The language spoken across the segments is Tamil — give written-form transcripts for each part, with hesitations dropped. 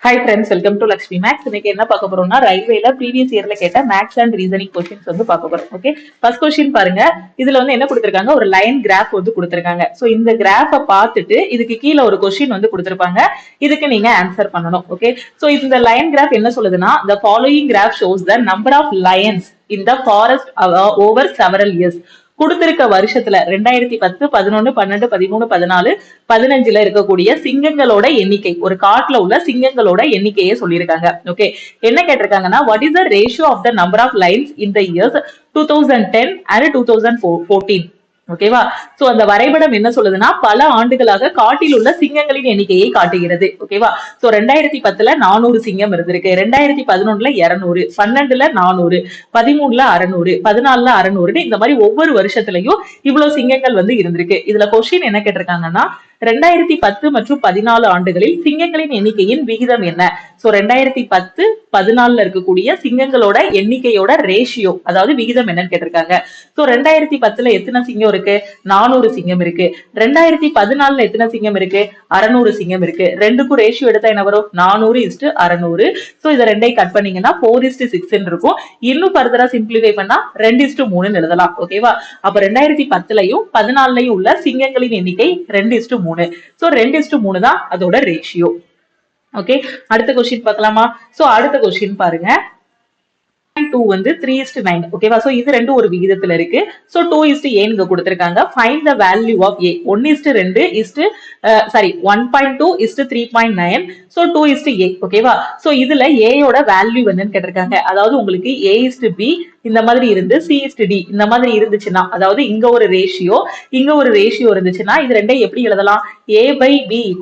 Hi friends, welcome to Lakshmi maths. இன்னைக்கு என்ன பார்க்க போறோம்னா ரயில்வேல ப்ரீவியஸ் இயர்ல கேட்ட மேக்ஸ் அண்ட் ரீசனிங் கொஸ்டின்ஸ் வந்து பார்க்க போறோம். ஓகே, ஃபர்ஸ்ட் கொஸ்டின் பாருங்க. இதுல வந்து என்ன கொடுத்திருக்காங்க, ஒரு லைன் கிராஃப் வந்து கொடுத்திருக்காங்க. சோ இந்த கிராஃபை பார்த்துட்டு இதுக்கு கீழே ஒரு கொஸ்டின் வந்து கொடுத்திருப்பாங்க. இதுக்கு நீங்க ஆன்சர் பண்ணணும். ஓகே, சோ இந்த லைன் கிராஃப் என்ன சொல்லுதுன்னா, the following graph shows the number of lions in the forest over several years. கொடுத்திருக்க வருஷத்துல 2010, 11, 12, 13, 14, 15ல இருக்கக்கூடிய சிங்கங்களோட எண்ணிக்கை, ஒரு காட்டுல உள்ள சிங்கங்களோட எண்ணிக்கையை சொல்லியிருக்காங்க. ஓகே, என்ன கேட்டிருக்காங்கன்னா, what is the ratio of the number of lions in the years 2010 and 2014? ஓகேவா? சோ அந்த வரைபடம் என்ன சொல்லுதுன்னா, பல ஆண்டுகளாக காட்டில் உள்ள சிங்கங்களின் எண்ணிக்கையை காட்டுகிறது. ஓகேவா? சோ 2010ல 400 சிங்கம் இருந்திருக்கு, 2011ல 200, 12ல 400, 13ல 600, 14ல 600, இந்த மாதிரி ஒவ்வொரு வருஷத்துலயும் இவ்வளவு சிங்கங்கள் வந்து இருந்திருக்கு. இதுல கொஸ்டின் என்ன கேட்டிருக்காங்கன்னா, 2010 மற்றும் 14 ஆண்டுகளில் சிங்கங்களின் எண்ணிக்கையின் விகிதம் என்ன? சோ 2010, 14ல இருக்கக்கூடிய சிங்கங்களோட எண்ணிக்கையோட ரேஷியோ, அதாவது விகிதம் என்னன்னு கேட்டிருக்காங்க. சோ 2010ல எத்தனை சிங்கம் இருக்கு? 400 சிங்கம் இருக்கு. 2014ல எத்தனை சிங்கம் இருக்கு? 600 சிங்கம் இருக்கு. ரெண்டுக்கும் ரேஷியோ எடுத்தா என்ன வரும்? 400:600. சோ இதை ரெண்டையும் கட் பண்ணீங்கன்னா 4:6 இருக்கும். இன்னும் ஃபர்தரா சிம்பிளிஃபை பண்ணா 2:3 எழுதலாம். ஓகேவா? அப்ப 2010லயும் 14லயும் உள்ள சிங்கங்களின் எண்ணிக்கை 2:3. சோ 2:3 தான் அதோட ரேஷியோ. ஓகே, அடுத்த கொஸ்டின் பார்க்கலாமா? சோ அடுத்த கொஸ்டின் பாருங்க. 2 வந்து 3:9. ஓகேவா? சோ இது ரெண்டும் ஒரு விகிதத்துல இருக்கு. சோ 2:a இங்க கொடுத்திருக்காங்க. Find the value of a. 1:2:3.9. So 2:a. ஓகேவா? சோ இதுல a யோட வேல்யூ என்னன்னு கேட்டிருக்காங்க. அதாவது உங்களுக்கு a:b இந்த மாதிரி இருந்து c:d இந்த மாதிரி இருந்துச்சுன்னா, அதாவது இங்க ஒரு ரேஷியோ இங்க ஒரு ரேஷியோ இருந்துச்சுன்னா, இது ரெண்டையும் எப்படி எழுதலாம்? a/b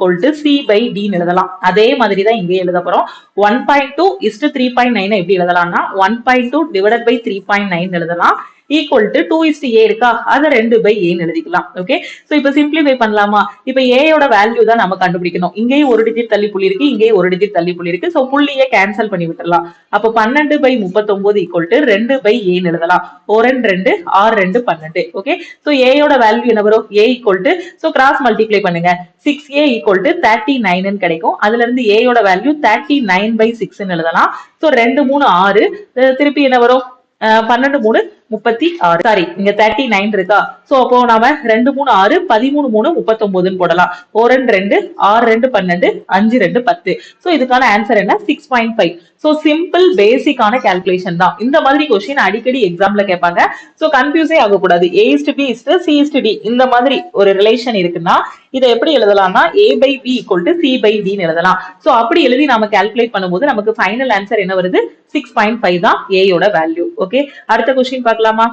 = c/d எழுதலாம். அதே மாதிரி தான் இங்கே எழுத போறோம். 1.2:3.9 எப்படி எழுதலாம்னா, 1.2 divided by 3.9 எழுதலாம். ஈக்குவல் டு 2:a இருக்கா, அதை 2/a எழுதிக்கலாம். ஓகே, சோ இப்ப சிம்பிளிஃபை பண்ணலாமா? இப்ப a யோட வேல்யூ தான் நம்ம கண்டுபிடிக்கணும். இங்கேயும் ஒரு டிஜிட் தள்ளி புள்ளி இருக்கு, இங்கேயும் ஒரு டிஜிட் தள்ளி புள்ளி இருக்கு. சோ புள்ளியை கேன்சல் பண்ணி விட்டுறலாம். அப்ப 12/39 ஈக்குவல் டு 2/a எழுதலாம். 2 6 12. ஓகே, சோ a யோட வேல்யூ என்ன வரும்? a equal to, so cross multiply பண்ணுங்க. 6a ஈக்குவல் டு 39 கிடைக்கும். அதுல இருந்து a யோட வேல்யூ 39/6 எழுதலாம். சோ 2 3 6, திருப்பி என்ன வரும்? 12 3 36. சாரி, இங்க 39 இருக்கா? சோ அப்போ நாம 2 3 6, 13 3 39 போடலாம். 2 6 2 12, 5 2 10. சோ இதுக்கான ஆன்சர் என்ன? 6.5. சோ சிம்பிள் பேசிக்கான கால்குலேஷன் தான். இந்த மாதிரி கொஸ்டின் அடிக்கடி எக்ஸாம்ல கேட்பாங்க. சோ கன்ஃபியூஸே ஆகக்கூடாது. a:b:c:d இந்த மாதிரி ஒரு ரிலேஷன் இருக்குன்னா இதை எப்படி எழுதலாம்னா, a/b = c/d எழுதலாம். சோ அப்படி எழுதி நாம கால்குலேட் பண்ணும்போது நமக்கு ஃபைனல் ஆன்சர் என்ன வருது? 6.5 தான் a யோட வேல்யூ. ஓகே, அடுத்த கொஸ்டின் பார்க்கலாமா?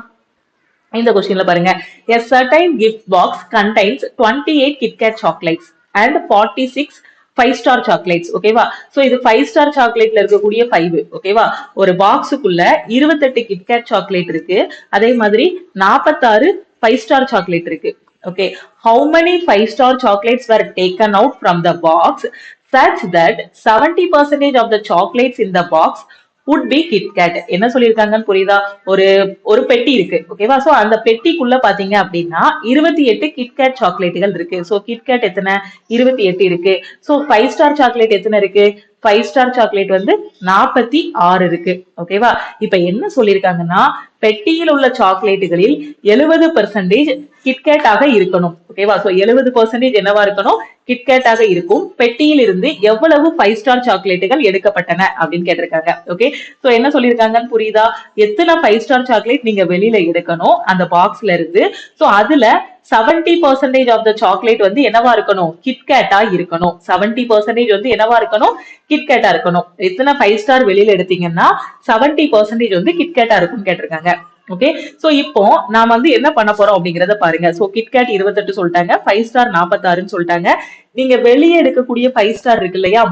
இந்த கொஸ்டின்ல பாருங்க. A certain gift box contains 28 KitKat chocolates and 46 5-star chocolates. ஓகேவா? சோ இது 5-star chocolateல இருக்கக்கூடிய 5. ஓகேவா? ஒரு பாக்ஸுக்குள்ள 28 KitKat chocolate இருக்கு. அதே மாதிரி 46 5-star chocolate இருக்கு. Okay, how many 5-star chocolates were taken out from the box such that 70% of the chocolates in the box would be KitKat? என்ன சொல்லியிருக்காங்கன்னு புரியுதா? ஒரு பெட்டி இருக்கு. ஓகேவா? சோ அந்த பெட்டிக்குள்ள பாத்தீங்க அப்படின்னா 28 KitKat சாக்லேட்டுகள் இருக்கு. சோ KitKat எத்தனை? 28 இருக்கு. சோ 5-star சாக்லேட் எத்தனை இருக்கு? 5-star சாக்லேட் வந்து 46 இருக்கு. ஓகேவா? இப்ப என்ன சொல்லிருக்காங்கன்னா, பெட்டியில் உள்ள சாக்லேட்டுகளில் 70% KitKat ஆக இருக்கணும். ஓகேவா? சோ 70% என்னவா இருக்கணும்? KitKat ஆக இருக்கும். பெட்டியில் இருந்து எவ்வளவு 5-star சாக்லேட்டுகள் எடுக்கப்பட்டன அப்படின்னு கேட்டிருக்காங்க. ஓகே, சோ என்ன சொல்லிருக்காங்கன்னு புரியுதா? எத்தனை 5-star சாக்லேட் நீங்க வெளியில எடுக்கணும் அந்த பாக்ஸ்ல இருந்து. சோ அதுல 70% ஆஃப் த சாக்லேட் வந்து என்னவா இருக்கணும்? KitKat இருக்கணும். 70% வந்து என்னவா இருக்கணும்? KitKat இருக்கணும். எத்தனை 5-star வெளியில எடுத்தீங்கன்னா 70% வந்து KitKat இருக்கும்னு கேட்டிருக்காங்க. ஓகே, சோ இப்போ நாம வந்து என்ன பண்ண போறோம் அப்படிங்கறத பாருங்க. சோ KitKat 28 சொல்லிட்டாங்க, 5-star 46ன்னு சொல்லிட்டாங்க. நீங்க வெளியே எடுக்கக்கூடிய 5-star இருக்கு இல்லையா,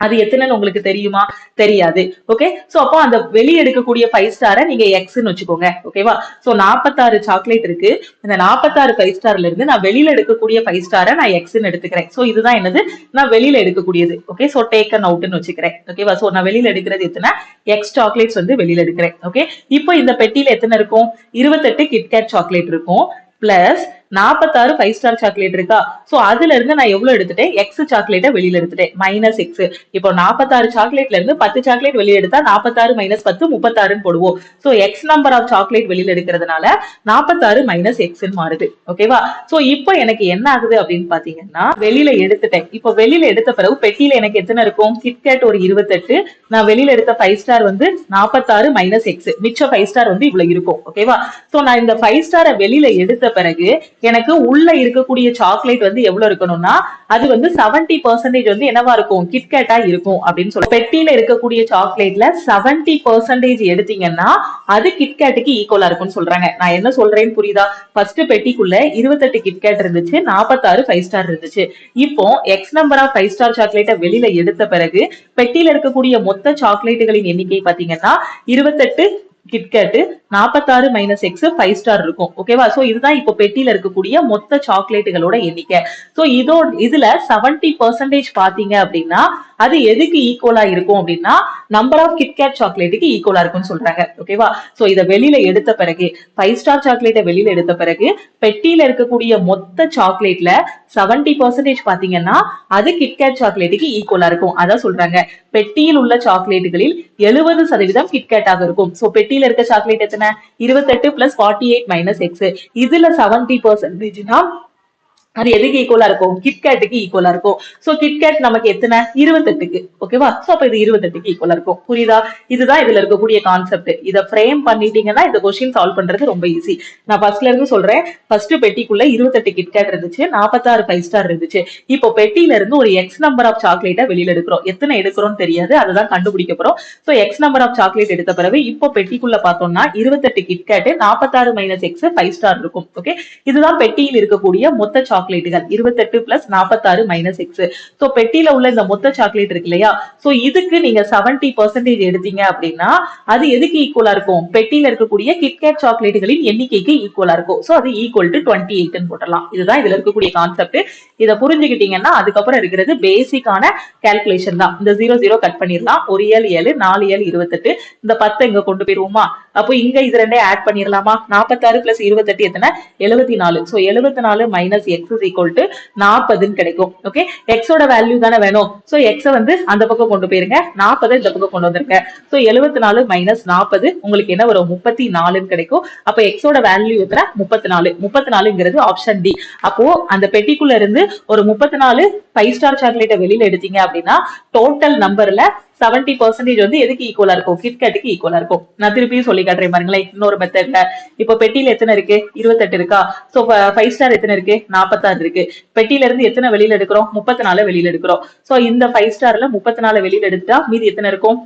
அது எத்தனைன்னு உங்களுக்கு தெரியுமா? தெரியாது. ஓகே, சோ அப்போ அந்த வெளியே எடுக்கக்கூடிய 5-star நீங்க எக்ஸ்ன்னு வச்சுக்கோங்க. ஓகேவா? சோ 46 சாக்லேட் இருக்கு. இந்த 46 5-starல இருந்து நான் வெளியில எடுக்கக்கூடிய 5-star நான் எக்ஸ்ன்னு எடுத்துக்கிறேன். சோ இதுதான் என்னது? நான் வெளியில எடுக்கக்கூடியது. ஓகே, சோ டேக்கன் அவுட்னு வச்சுக்கிறேன். ஓகேவா? சோ நான் வெளியில எடுக்கிறது எத்தனை? எக்ஸ் சாக்லேட்ஸ் வந்து வெளியில எடுக்கிறேன். ஓகே, இப்போ இந்த பெட்டியில எத்தனை இருக்கும்? 28 KitKat சாக்லேட் இருக்கும். பிளஸ் 46 5 ஸ்டார் சாக்லேட் இருக்கா. சோ அதுல இருந்து நான் எவ்வளவு எடுத்துட்டேன், எக்ஸ் சாக்லேட்டை வெளியில எடுத்துட்டேன், மைனஸ் எக்ஸ். இப்போ 46 சாக்லேட்ல இருந்து 10 சாக்லேட் வெளியே எடுத்தா 46 மைனஸ் 10 36 போடுவோம். So X number of chocolate வெளியில எடுக்கிறதுனால 46 மைனஸ் எக்ஸ் மாறுது. ஓகேவா. சோ இப்போ எனக்கு என்ன ஆகுது அப்படின்னு பாத்தீங்கன்னா, வெளியில எடுத்துட்டேன். இப்போ வெளியில எடுத்த பிறகு பெட்டியில எனக்கு எத்தனை இருக்கும், கிட்கேட் ஒரு 28, நான் வெளியில எடுத்த 5 ஸ்டார் வந்து 46 மைனஸ் எக்ஸ், மிச்சம் 5 ஸ்டார் வந்து இவ்வளவு இருக்கும். ஓகேவா. சோ நான் இந்த 5 ஸ்டாரை வெளியில எடுத்த பிறகு எனக்கு உள்ள இருக்கக்கூடிய சாக்லேட் வந்து எவ்வளவு இருக்கணும்னா, அது வந்து 70% வந்து என்னவா இருக்கும், கிட்கேட்டா இருக்கும் அப்படின்னு சொல்ல. பெட்டியில இருக்கக்கூடிய சாக்லேட்ல 70% எடுத்தீங்கன்னா அது கிட்கேட்டுக்கு ஈக்குவலா இருக்கும்னு சொல்றாங்க. நான் என்ன சொல்றேன்னு புரியுதா. ஃபர்ஸ்ட் பெட்டிக்குள்ள 28 கிட்கேட் இருந்துச்சு, 46 5 ஸ்டார் இருந்துச்சு. இப்போ எக்ஸ் நம்பர் ஆஃப் 5 ஸ்டார் சாக்லேட்டை வெளியில எடுத்த பிறகு பெட்டியில இருக்கக்கூடிய மொத்த சாக்லேட்டுகளின் எண்ணிக்கை பாத்தீங்கன்னா 28 கிட்கேட், 46 மைனஸ் எக்ஸ் 5 ஸ்டார் இருக்கும். ஓகேவா. சோ இதுதான் இப்போ பெட்டியில இருக்கக்கூடிய மொத்த சாக்லேட்டுகளோட எண்ணிக்கை. சோ இதுல 70% பாத்தீங்க அப்படின்னா அது எதுக்கு ஈக்குவலா இருக்கும் அப்படின்னா நம்பர் ஆஃப் கிட்கேட் சாக்லேட்டுக்கு ஈக்குவலா இருக்கும்னு சொல்றாங்க. ஓகேவா. சோ இதை வெளியில எடுத்த பிறகு 5 ஸ்டார் சாக்லேட்டை வெளியில எடுத்த பிறகு பெட்டியில இருக்கக்கூடிய மொத்த சாக்லேட்ல 70% பாத்தீங்கன்னா அது கிட்கேட் சாக்லேட்டுக்கு ஈக்குவலா இருக்கும். அதான் சொல்றாங்க, பெட்டியில் உள்ள சாக்லேட்டுகளில் 70% கிட்கேட்டாக இருக்கும். சோ பெட்டியில இருக்க சாக்லேட் எத்தனை, 28 பிளஸ் 48 மைனஸ் எக்ஸ். இதுல 70%னா அது எதுக்கு ஈக்குவலா இருக்கும், கிட்கேட்டுக்கு ஈக்குவலா இருக்கும். சோ கிட்கேட் நமக்கு எத்தனை, 28க்கு. ஓகேவா. சோ அப்ப இது 28க்கு ஈக்குவலா இருக்கும். புரியுதா. இதுதான் இதுல இருக்கக்கூடிய கான்செப்ட். இதை ஃப்ரேம் பண்ணிட்டீங்கன்னா இந்த கொஸ்டின் சால்வ் பண்றது ரொம்ப ஈஸி. நான் ஃபர்ஸ்ட்ல இருந்து சொல்றேன். ஃபர்ஸ்ட் பெட்டிக்குள்ள 28 கிட்கேட் இருந்துச்சு, 46 5 ஸ்டார் இருந்துச்சு. இப்போ பெட்டியில இருந்து ஒரு எக்ஸ் நம்பர் ஆஃப் சாக்லேட்டை வெளியில எடுக்கிறோம். எத்தனை எடுக்கிறோம்னு தெரியாது, அதுதான் கண்டுபிடிக்க போறோம். So X number of chocolate எடுத்த பிறகு இப்போ பெட்டிக்குள்ள பார்த்தோம்னா 28 கிட்கேட், 46 மைனஸ் எக்ஸ் 5 ஸ்டார் இருக்கும். ஓகே. இதுதான் பெட்டியில் இருக்கக்கூடிய மொத்த சாக்லேட்டுகள் 28 பிளஸ் 46 மைனஸ் எக்ஸ். சோ பெட்டியில உள்ள இந்த மொத்த சாக்லேட் இருக்கு இல்லையா. சோ இதுக்கு நீங்க 70% எடுத்தீங்க அப்படின்னா அது எதுக்கு ஈக்குவலா இருக்கும், பெட்டியில இருக்கக்கூடிய கிட்கேட் சாக்லேட்டுகளின் எண்ணிக்கைக்கு ஈக்குவலா இருக்கும். சோ அது ஈக்குவல் டு 28 போடலாம். இதுதான் இதுல இருக்கக்கூடிய கான்செப்ட். இதை புரிஞ்சுக்கிட்டீங்கன்னா அதுக்கப்புறம் இருக்கிறது பேசிக்கான கால்குலேஷன் தான். இந்த 0 0 கட் பண்ணிடலாம். ஒரு 7 7, 4 7 28, இந்த 10 இங்க கொண்டு போயிருவோமா. அப்போ இங்க இது ரெண்டே ஆட் பண்ணிடலாமா. 46 பிளஸ் 28 எத்தனை, 74. So 74 minus X is equal to 40 கிடைக்கும். ஓகே. எக்ஸோட வேல்யூ தானே வேணும். சோ எக்ஸ வந்து அந்த பக்கம் கொண்டு போயிருங்க, 40 இந்த பக்கம் கொண்டு வந்திருக்க. சோ 74 மைனஸ் 40 உங்களுக்கு என்ன வரும், 34 கிடைக்கும். அப்ப எக்ஸோட வேல்யூ எத்தனை, 34. 34ங்கிறது ஆப்ஷன் டி. அப்போ அந்த பெட்டிக்குள்ள இருந்து ஒரு 34 5 ஸ்டார் சாக்லேட்டை வெளியில எடுத்தீங்க அப்படின்னா டோட்டல் நம்பர்ல 70% வந்து எதுக்கு ஈக்குவலா இருக்கும், கிட்கேட்டுக்கு ஈக்குவலா இருக்கும். நான் திருப்பியும் சொல்லி காட்டுறேன் பாருங்களேன் இன்னொரு மெத்தட்ல. இப்ப பெட்டியில எத்தனை இருக்கு, 28 இருக்கா. சோ 5 ஸ்டார் எத்தனை இருக்கு, 46 இருக்கு. பெட்டியில இருந்து எத்தனை வெளியில எடுக்கிறோம், 34 வெளியில எடுக்கிறோம். சோ இந்த 5 ஸ்டார்ல 34 வெளியில எடுத்தா மீதி எத்தனை இருக்கும்,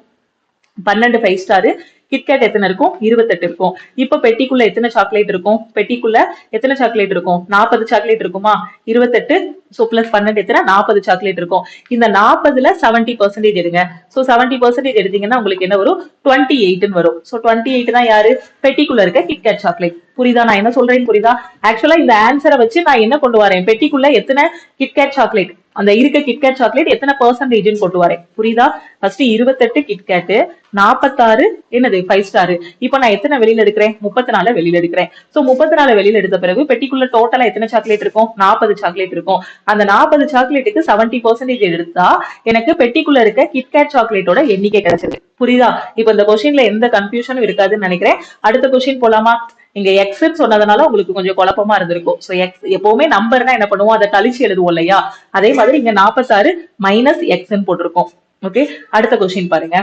12 5 ஸ்டார். கிட்கேட் எத்தனை இருக்கும், 28 இருக்கும். இப்ப பெட்டிக்குள்ள எத்தனை சாக்லேட் இருக்கும், பெட்டிக்குள்ள எத்தனை சாக்லேட் இருக்கும், 40 சாக்லேட் இருக்குமா. 28 சோ பிளஸ் 12 எத்தனை, 40 சாக்லேட் இருக்கும். இந்த 40ல 70% எடுங்க. சோ 70% எடுத்தீங்கன்னா உங்களுக்கு என்ன வரும், 28 வரும். சோ 28 தான் யாரு, பெட்டிக்குள்ள இருக்க கிட்கேட் சாக்லேட். புரியுதா நான் என்ன சொல்றேன்னு புரியுதா. ஆக்சுவலா இந்த ஆன்சரை வச்சு நான் என்ன கொண்டு வரேன், பெட்டிக்குள்ள எத்தனை கிட்கேட் சாக்லேட், அந்த இருக்க கிட்கேட் சாக்லேட் எத்தனை பெர்சன்டேஜ் கொண்டு வரேன். புரியுதா. ஃபர்ஸ்ட் 28 கிட்கேட், 46 என்னது 5 ஸ்டார். இப்போ நான் எத்தனை வெளியில எடுக்கிறேன், 34 வெளியில எடுக்கிறேன். சோ 34 வெளியில எடுத்த பிறகு பெட்டிக்குள்ள டோட்டலா எத்தனை சாக்லேட் இருக்கும், 40 சாக்லேட் இருக்கும். அந்த 40 சாக்லேட்டுக்கு 70% எடுத்தா எனக்கு பெட்டிக்குள்ள இருக்க கிட்கேட் சாக்லேட்டோட எண்ணிக்கை கிடைச்சது. புரியுதா. இப்போ இந்த கொஸ்டின்ல எந்த கன்ஃபியூஷனும் இருக்காதுன்னு நினைக்கிறேன். அடுத்த கொஸ்டின் போலாமா. இங்க எக்ஸ் சொன்னதுனால உங்களுக்கு கொஞ்சம் குழப்பமா இருந்திருக்கும். சோ எக்ஸ் எப்பவுமே நம்பர்னா என்ன பண்ணுவோம், அதை கழிச்சு எழுதுவோம் இல்லையா. அதே மாதிரி இங்க 46 மைனஸ் எக்ஸ் போட்டிருக்கோம். ஓகே. அடுத்த கொஸ்டின் பாருங்க.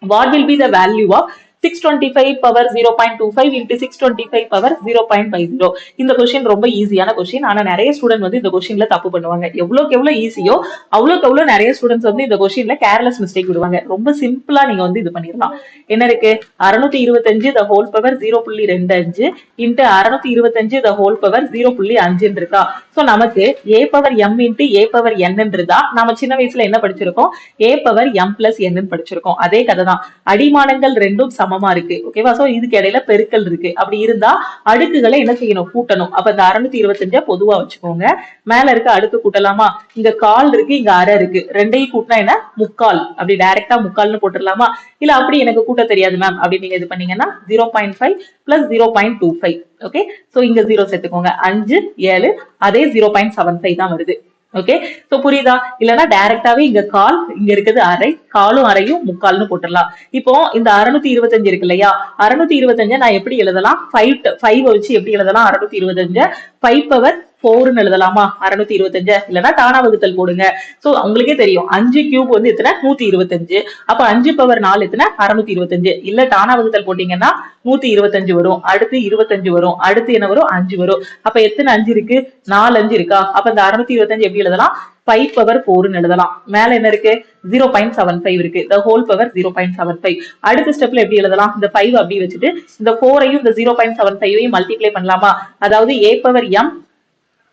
What will be the value of 625 power 0.25 into 625 power 0.50. இந்த கொஸ்டின் ரொம்ப ஈஸியான கொஸ்டின். ஆனா நிறைய ஸ்டூடெண்ட் வந்து இந்த கொஸ்டின்ல தப்பு பண்ணுவாங்க. எவ்வளவுக்கு எவ்வளவு ஈஸியோ அவ்வளவுக்கு எவ்வளவு நிறைய ஸ்டூடெண்ட்ஸ் வந்து இந்த கொஸ்டின்ல கேர்லெஸ் மிஸ்டேக் விடுவாங்க. ரொம்ப சிம்பிளா நீங்க வந்து இது பண்ணிடலாம். என்ன இருக்கு, 625 the whole power 0.25 into 625 the whole power 0.5 இருக்கா. சோ நமக்கு a power m into a power n இருந்தா நாம சின்ன வயசுல என்ன படிச்சிருக்கோம், a power m plus n படிச்சிருக்கோம். அதே கதை தான். அடிமானங்கள் ரெண்டும் சமமா இருக்கு. ஓகேவா? சோ இதுக்கு இடையில பெருக்கல் இருக்கு. அப்படி இருந்தா அடுக்குகளை என்ன செய்யணும்? கூட்டணும். அப்ப இந்த 625 பொதுவா வச்சுக்கோங்க. மேல இருக்க அடுக்கு கூட்டலாமா? இங்க கால் இருக்கு, இங்க அரை இருக்கு. ரெண்டையும் கூட்டினா என்ன? முக்கால். அப்படி டைரக்டா முக்கால்னு போட்டுடலாமா? இல்ல அப்படி எனக்கு கூட்ட தெரியாது மேம் அப்படி நீங்க இது பண்ணீங்கன்னா 0.5 பிளஸ் 0.25. ஓகே, சோ இங்க 0 சேர்த்துக்கோங்க. 5 7 அதே 0.75 தான் வருது. ஓகே, சோ புரியுதா? இல்லனா டைரக்டாவே இங்க கால், இங்க இருக்குது அரை, காலும் அரையும் முக்கால்னு போட்டுடலாம். இப்போ இந்த 625 இருக்கு இல்லையா? 625 நான் எப்படி எழுதலாம்? 5 வச்சு எப்படி எழுதலாம்? 625 5 பவர் 4ன்னு எழுதலாமா? 625 இல்லனா தானா வகுத்தல் போடுங்க. சோ உங்களுக்கே தெரியும் 5 கியூப் வந்து எத்தனை? 125. அப்ப 5 பவர் 4 எத்தனை? 625. இல்ல தானா வகுத்தல் போட்டீங்கன்னா 125 வரும். அடுத்து 25 வரும். அடுத்து என்ன வரும்? 5 வரும். அப்ப எத்தனை 5 இருக்கு? 4 5 இருக்கா? அப்ப இந்த 625 எப்படி எழுதலாம்? 5 பவர் 4ன்னு எழுதலாம். மேல என்ன இருக்கு? 0.75 இருக்கு. the whole power 0.75. அடுத்த ஸ்டெப்ல எப்படி எழுதலாம்? இந்த 5 அப்படி வச்சுட்டு இந்த 4ஐயும் இந்த 0.75ஐயும் மல்டிப்ளை பண்ணலாமா? அதாவது a power m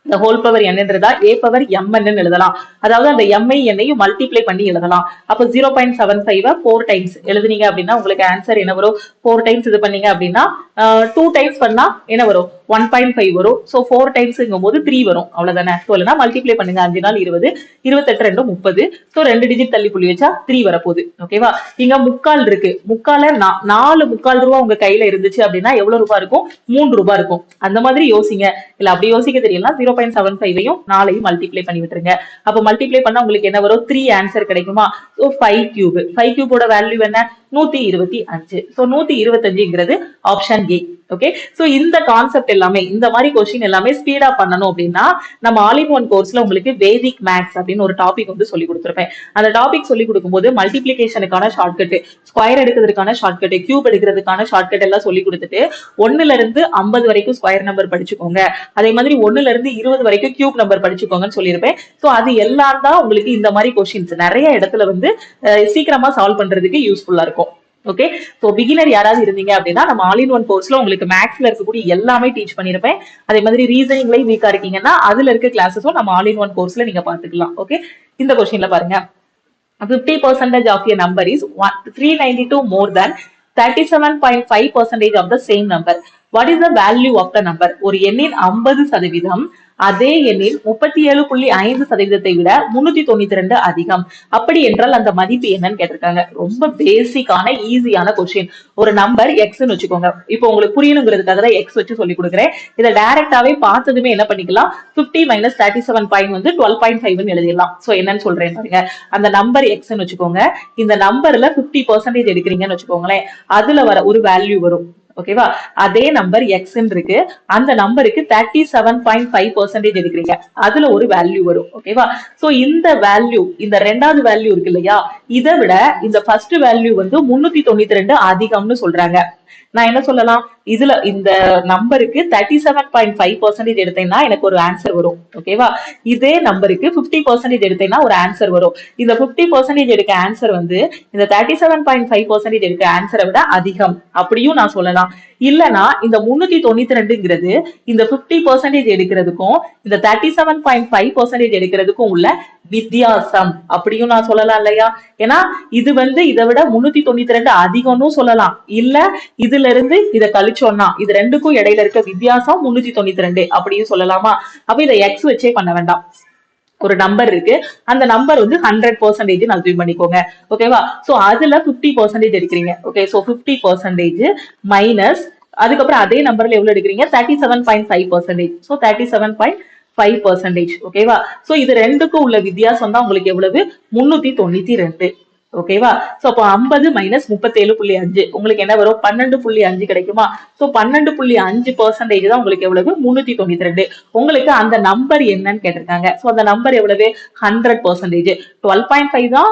the whole power n என்றதா a power mn எழுதலாம். அதாவது அந்த m ஐ n ஐயும் மல்டிப்ளை பண்ணி எழுதலாம். அப்ப 0.75 4 டைம்ஸ் எழுதுனீங்க அப்படின்னா உங்களுக்கு ஆன்சர் என்ன வரும்? 4 டைம்ஸ் இது பண்ணீங்க அப்படின்னா 2 டைம்ஸ் பண்ணா என்ன வரும்? 1.5 வரும். சோ 4 டைம்ஸ்ங்கும் போது 3 வரும். அவ்வளவுதானே? சோ இல்லனா மல்டிப்ளை பண்ணுங்க. 5 நாள் 20 28 2 30. சோ 2 டிஜிட் தள்ளி புள்ளி வச்சா 3 வரப்போகுது. ஓகேவா? இங்க முக்கால் இருக்கு. முக்கால 4 முக்கால் ரூபாய் உங்க கையில இருந்துச்சு அப்படின்னா எவ்வளவு ரூபாய் இருக்கும்? 3 ரூபாய் இருக்கும். அந்த மாதிரி யோசிங்க. இல்ல அப்படி யோசிக்க தெரியல 0.75ஐயும் 4ஐயும் மல்டிப்ளை பண்ணி விட்டுருங்க. அப்ப மல்டிப்ளை பண்ணா உங்களுக்கு என்ன வரும்? 3 ஆன்சர் கிடைக்குமா? So 5 cube. 5 கியூபோட வேல்யூ என்ன? 125. சோ 125ங்கிறது ஆப்ஷன் ஏ. ஓகே, சோ இந்த கான்செப்ட் எல்லாமே இந்த மாதிரி கொஸ்டின் எல்லாமே ஸ்பீடா பண்ணணும் அப்படின்னா நம்ம ஆல் இன் ஒன் கோர்ஸ்ல உங்களுக்கு வேதிக் மேத்ஸ் அப்படின்னு ஒரு டாபிக் வந்து சொல்லி கொடுத்துருப்பேன். அந்த டாபிக் சொல்லி கொடுக்கும்போது மல்டிபிளிகேஷனுக்கான ஷார்ட்கட், ஸ்கொயர் எடுக்கிறதுக்கான ஷார்ட்கட், கியூப் எடுக்கிறதுக்கான ஷார்ட்கட் எல்லாம் சொல்லி கொடுத்துட்டு 1ல இருந்து 50 வரைக்கும் ஸ்கொயர் நம்பர் படிச்சுக்கோங்க. அதே மாதிரி 1ல இருந்து 20 வரைக்கும் கியூப் நம்பர் படிச்சுக்கோங்கன்னு சொல்லியிருப்பேன். சோ அது எல்லாம் தான் உங்களுக்கு இந்த மாதிரி கொஸ்டின்ஸ் நிறைய இடத்துல வந்து சீக்கிரமா சால்வ் பண்றதுக்கு யூஸ்ஃபுல்லா இருக்கும். ஓகே, சோ பிகினர் யாராவது இருந்தீங்க அப்படின்னா நம்ம ஆல் இன் ஒன் கோர்ஸ்ல உங்களுக்கு மேத்ஸ்ல இருக்கக்கூடிய எல்லாமே டீச் பண்ணிருப்பேன். அதே மாதிரி ரீசனிங்லயும் வீக்கா இருக்கீங்கன்னா அதுல இருக்க கிளாஸஸும் நம்ம ஆல் இன் ஒன் கோர்ஸ்ல நீங்க பாத்துக்கலாம். ஓகே, இந்த கொஸ்டின்ல பாருங்க, 50% of a number is 392 more than 37.5% of the same number. What is the value of the number? ஒரு எண்ணின் 50% அதே எண்ணில் 37.5%ஐ விட 392 அதிகம். அப்படி என்றால் அந்த மதிப்பு என்னன்னு கேட்டிருக்காங்க. ரொம்ப பேசிக்கான ஈஸியான கொஸ்டின். ஒரு நம்பர் எக்ஸ்ன்னு வச்சுக்கோங்க. இப்போ உங்களுக்கு புரியணுங்கிறதுக்காக தான் எக்ஸ் வச்சு சொல்லி கொடுக்குறேன். இதை டைரக்டாவே பார்த்ததுமே என்ன பண்ணிக்கலாம்? 50 மைனஸ் 37 வந்து 12.5 எழுதிடலாம். சோ என்னன்னு சொல்றேன் பாருங்க. அந்த நம்பர் எக்ஸ்ன்னு வச்சுக்கோங்க. இந்த நம்பர்ல 50% எடுக்கிறீங்கன்னு வச்சுக்கோங்களேன். அதுல வர ஒரு வேல்யூ வரும். ஓகேவா? அதே நம்பர் எக்ஸ் இருக்கு. அந்த நம்பருக்கு 37.5% எடுக்கிறீங்க. அதுல ஒரு வேல்யூ வரும். ஓகேவா? சோ இந்த வேல்யூ, இந்த ரெண்டாவது வேல்யூ இருக்கு இல்லையா? இதை விட இந்த ஃபர்ஸ்ட் வேல்யூ வந்து 392 அதிகம்னு சொல்றாங்க. நான் என்ன சொல்லலாம்? இதுல இந்த நம்பருக்கு 37.5% எடுத்தேன்னா எனக்கு ஒரு ஆன்சர் வரும். ஓகேவா? இதே நம்பருக்கு 50% எடுத்தேன்னா ஒரு ஆன்சர் வரும். இந்த 50% எடுக்க ஆன்சர் வந்து இந்த 37.5% எடுக்க ஆன்சரை விட அதிகம் அப்படியும் நான் சொல்லலாம். இல்லனா இந்த 392ங்கிறது இந்த 50% எடுக்கிறதுக்கும் இந்த 37.5% எடுக்கிறதுக்கும் உள்ள வித்தியாசம் அப்படியும் நான் சொல்லலாம் இல்லையா? ஏன்னா இது வந்து இதை விட 392 அதிகம்னு சொல்லலாம். இல்ல இதுல இருந்து இதை கழிச்சோம்னா இது ரெண்டுக்கும் இடையில இருக்க வித்தியாசம் 392 அப்படியும் சொல்லலாமா? அப்ப இதை எக்ஸ் வச்சே பண்ண வேண்டாம். ஒரு நம்பர் இருக்கு. அந்த நம்பர் வந்து 100% அசியூம் பண்ணிக்கோங்க. ஓகேவா? சோ அதுல 50% எடுக்கிறீங்க. ஓகே, சோ 50% மைனஸ் அதுக்கப்புறம் அதே நம்பர்ல எவ்வளவு எடுக்கிறீங்க? 37.5%. சோ 37.5%. ஓகேவா? சோ இது ரெண்டுக்கும் உள்ள வித்தியாசம் தான் உங்களுக்கு எவ்வளவு? 392. ஓகேவா? சோ அப்போ 50 மைனஸ் 37.5 உங்களுக்கு என்ன வரும்? 12.5 கிடைக்குமா? சோ 12.5% தான் உங்களுக்கு எவ்வளவு? 392. உங்களுக்கு அந்த நம்பர் என்னன்னு கேட்டிருக்காங்க. சோ அந்த நம்பர் எவ்வளவு? 100%. 12.5 தான்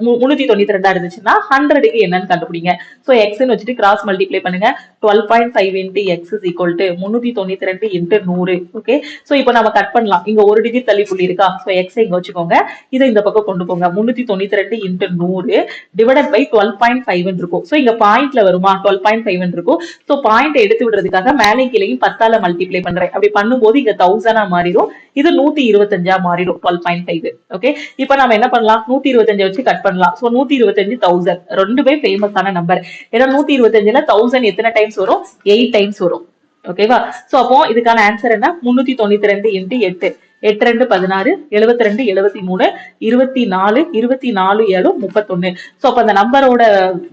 392 இருந்துச்சுன்னா 100க்கு என்னன்னு கண்டுபிடிங்க. சோ எக்ஸ்ன்னு வச்சுட்டு கிராஸ் மல்டிப்ளை பண்ணுங்க. 12.5 into x is equal to 392 into 100. Okay, so இப்போ நம்ம கட் பண்ணலாம். இங்க ஒரு டிஜிட் தள்ளி புள்ளி இருக்கா? சோ எக்ஸ் இங்க வச்சுக்கோங்க. இதை இந்த பக்கம் கொண்டு போங்க. 392 into 100 டிவைடட் பை 12.5 இருக்கும். சோ இங்க பாயிண்ட்ல வருமா 12.5 இருக்கும். சோ பாயிண்ட் எடுத்து விடுறதுக்காக மேலே கீழையும் 10ஆல மல்டிப்ளை பண்றேன். அப்படி பண்ணும்போது இங்க 1000 மாறிடும். இது 125 மாறிடும் 12.5. ஓகே, இப்போ நம்ம என்ன பண்ணலாம், 125 வச்சு கட் பண்ணலாம். சோ 125 1000 ரெண்டுமே ஃபேமஸான நம்பர். ஏன்னா 125ல 1000 எத்தனை டைம்ஸ் வரும், 8 டைம்ஸ் வரும். ஓகேவா? சோ அப்போ இதுக்கான ஆன்சர் என்ன, 392 இன்டு 8, 8 2 16, 72 73, 24 24 7 31. சோ அப்ப அந்த நம்பரோட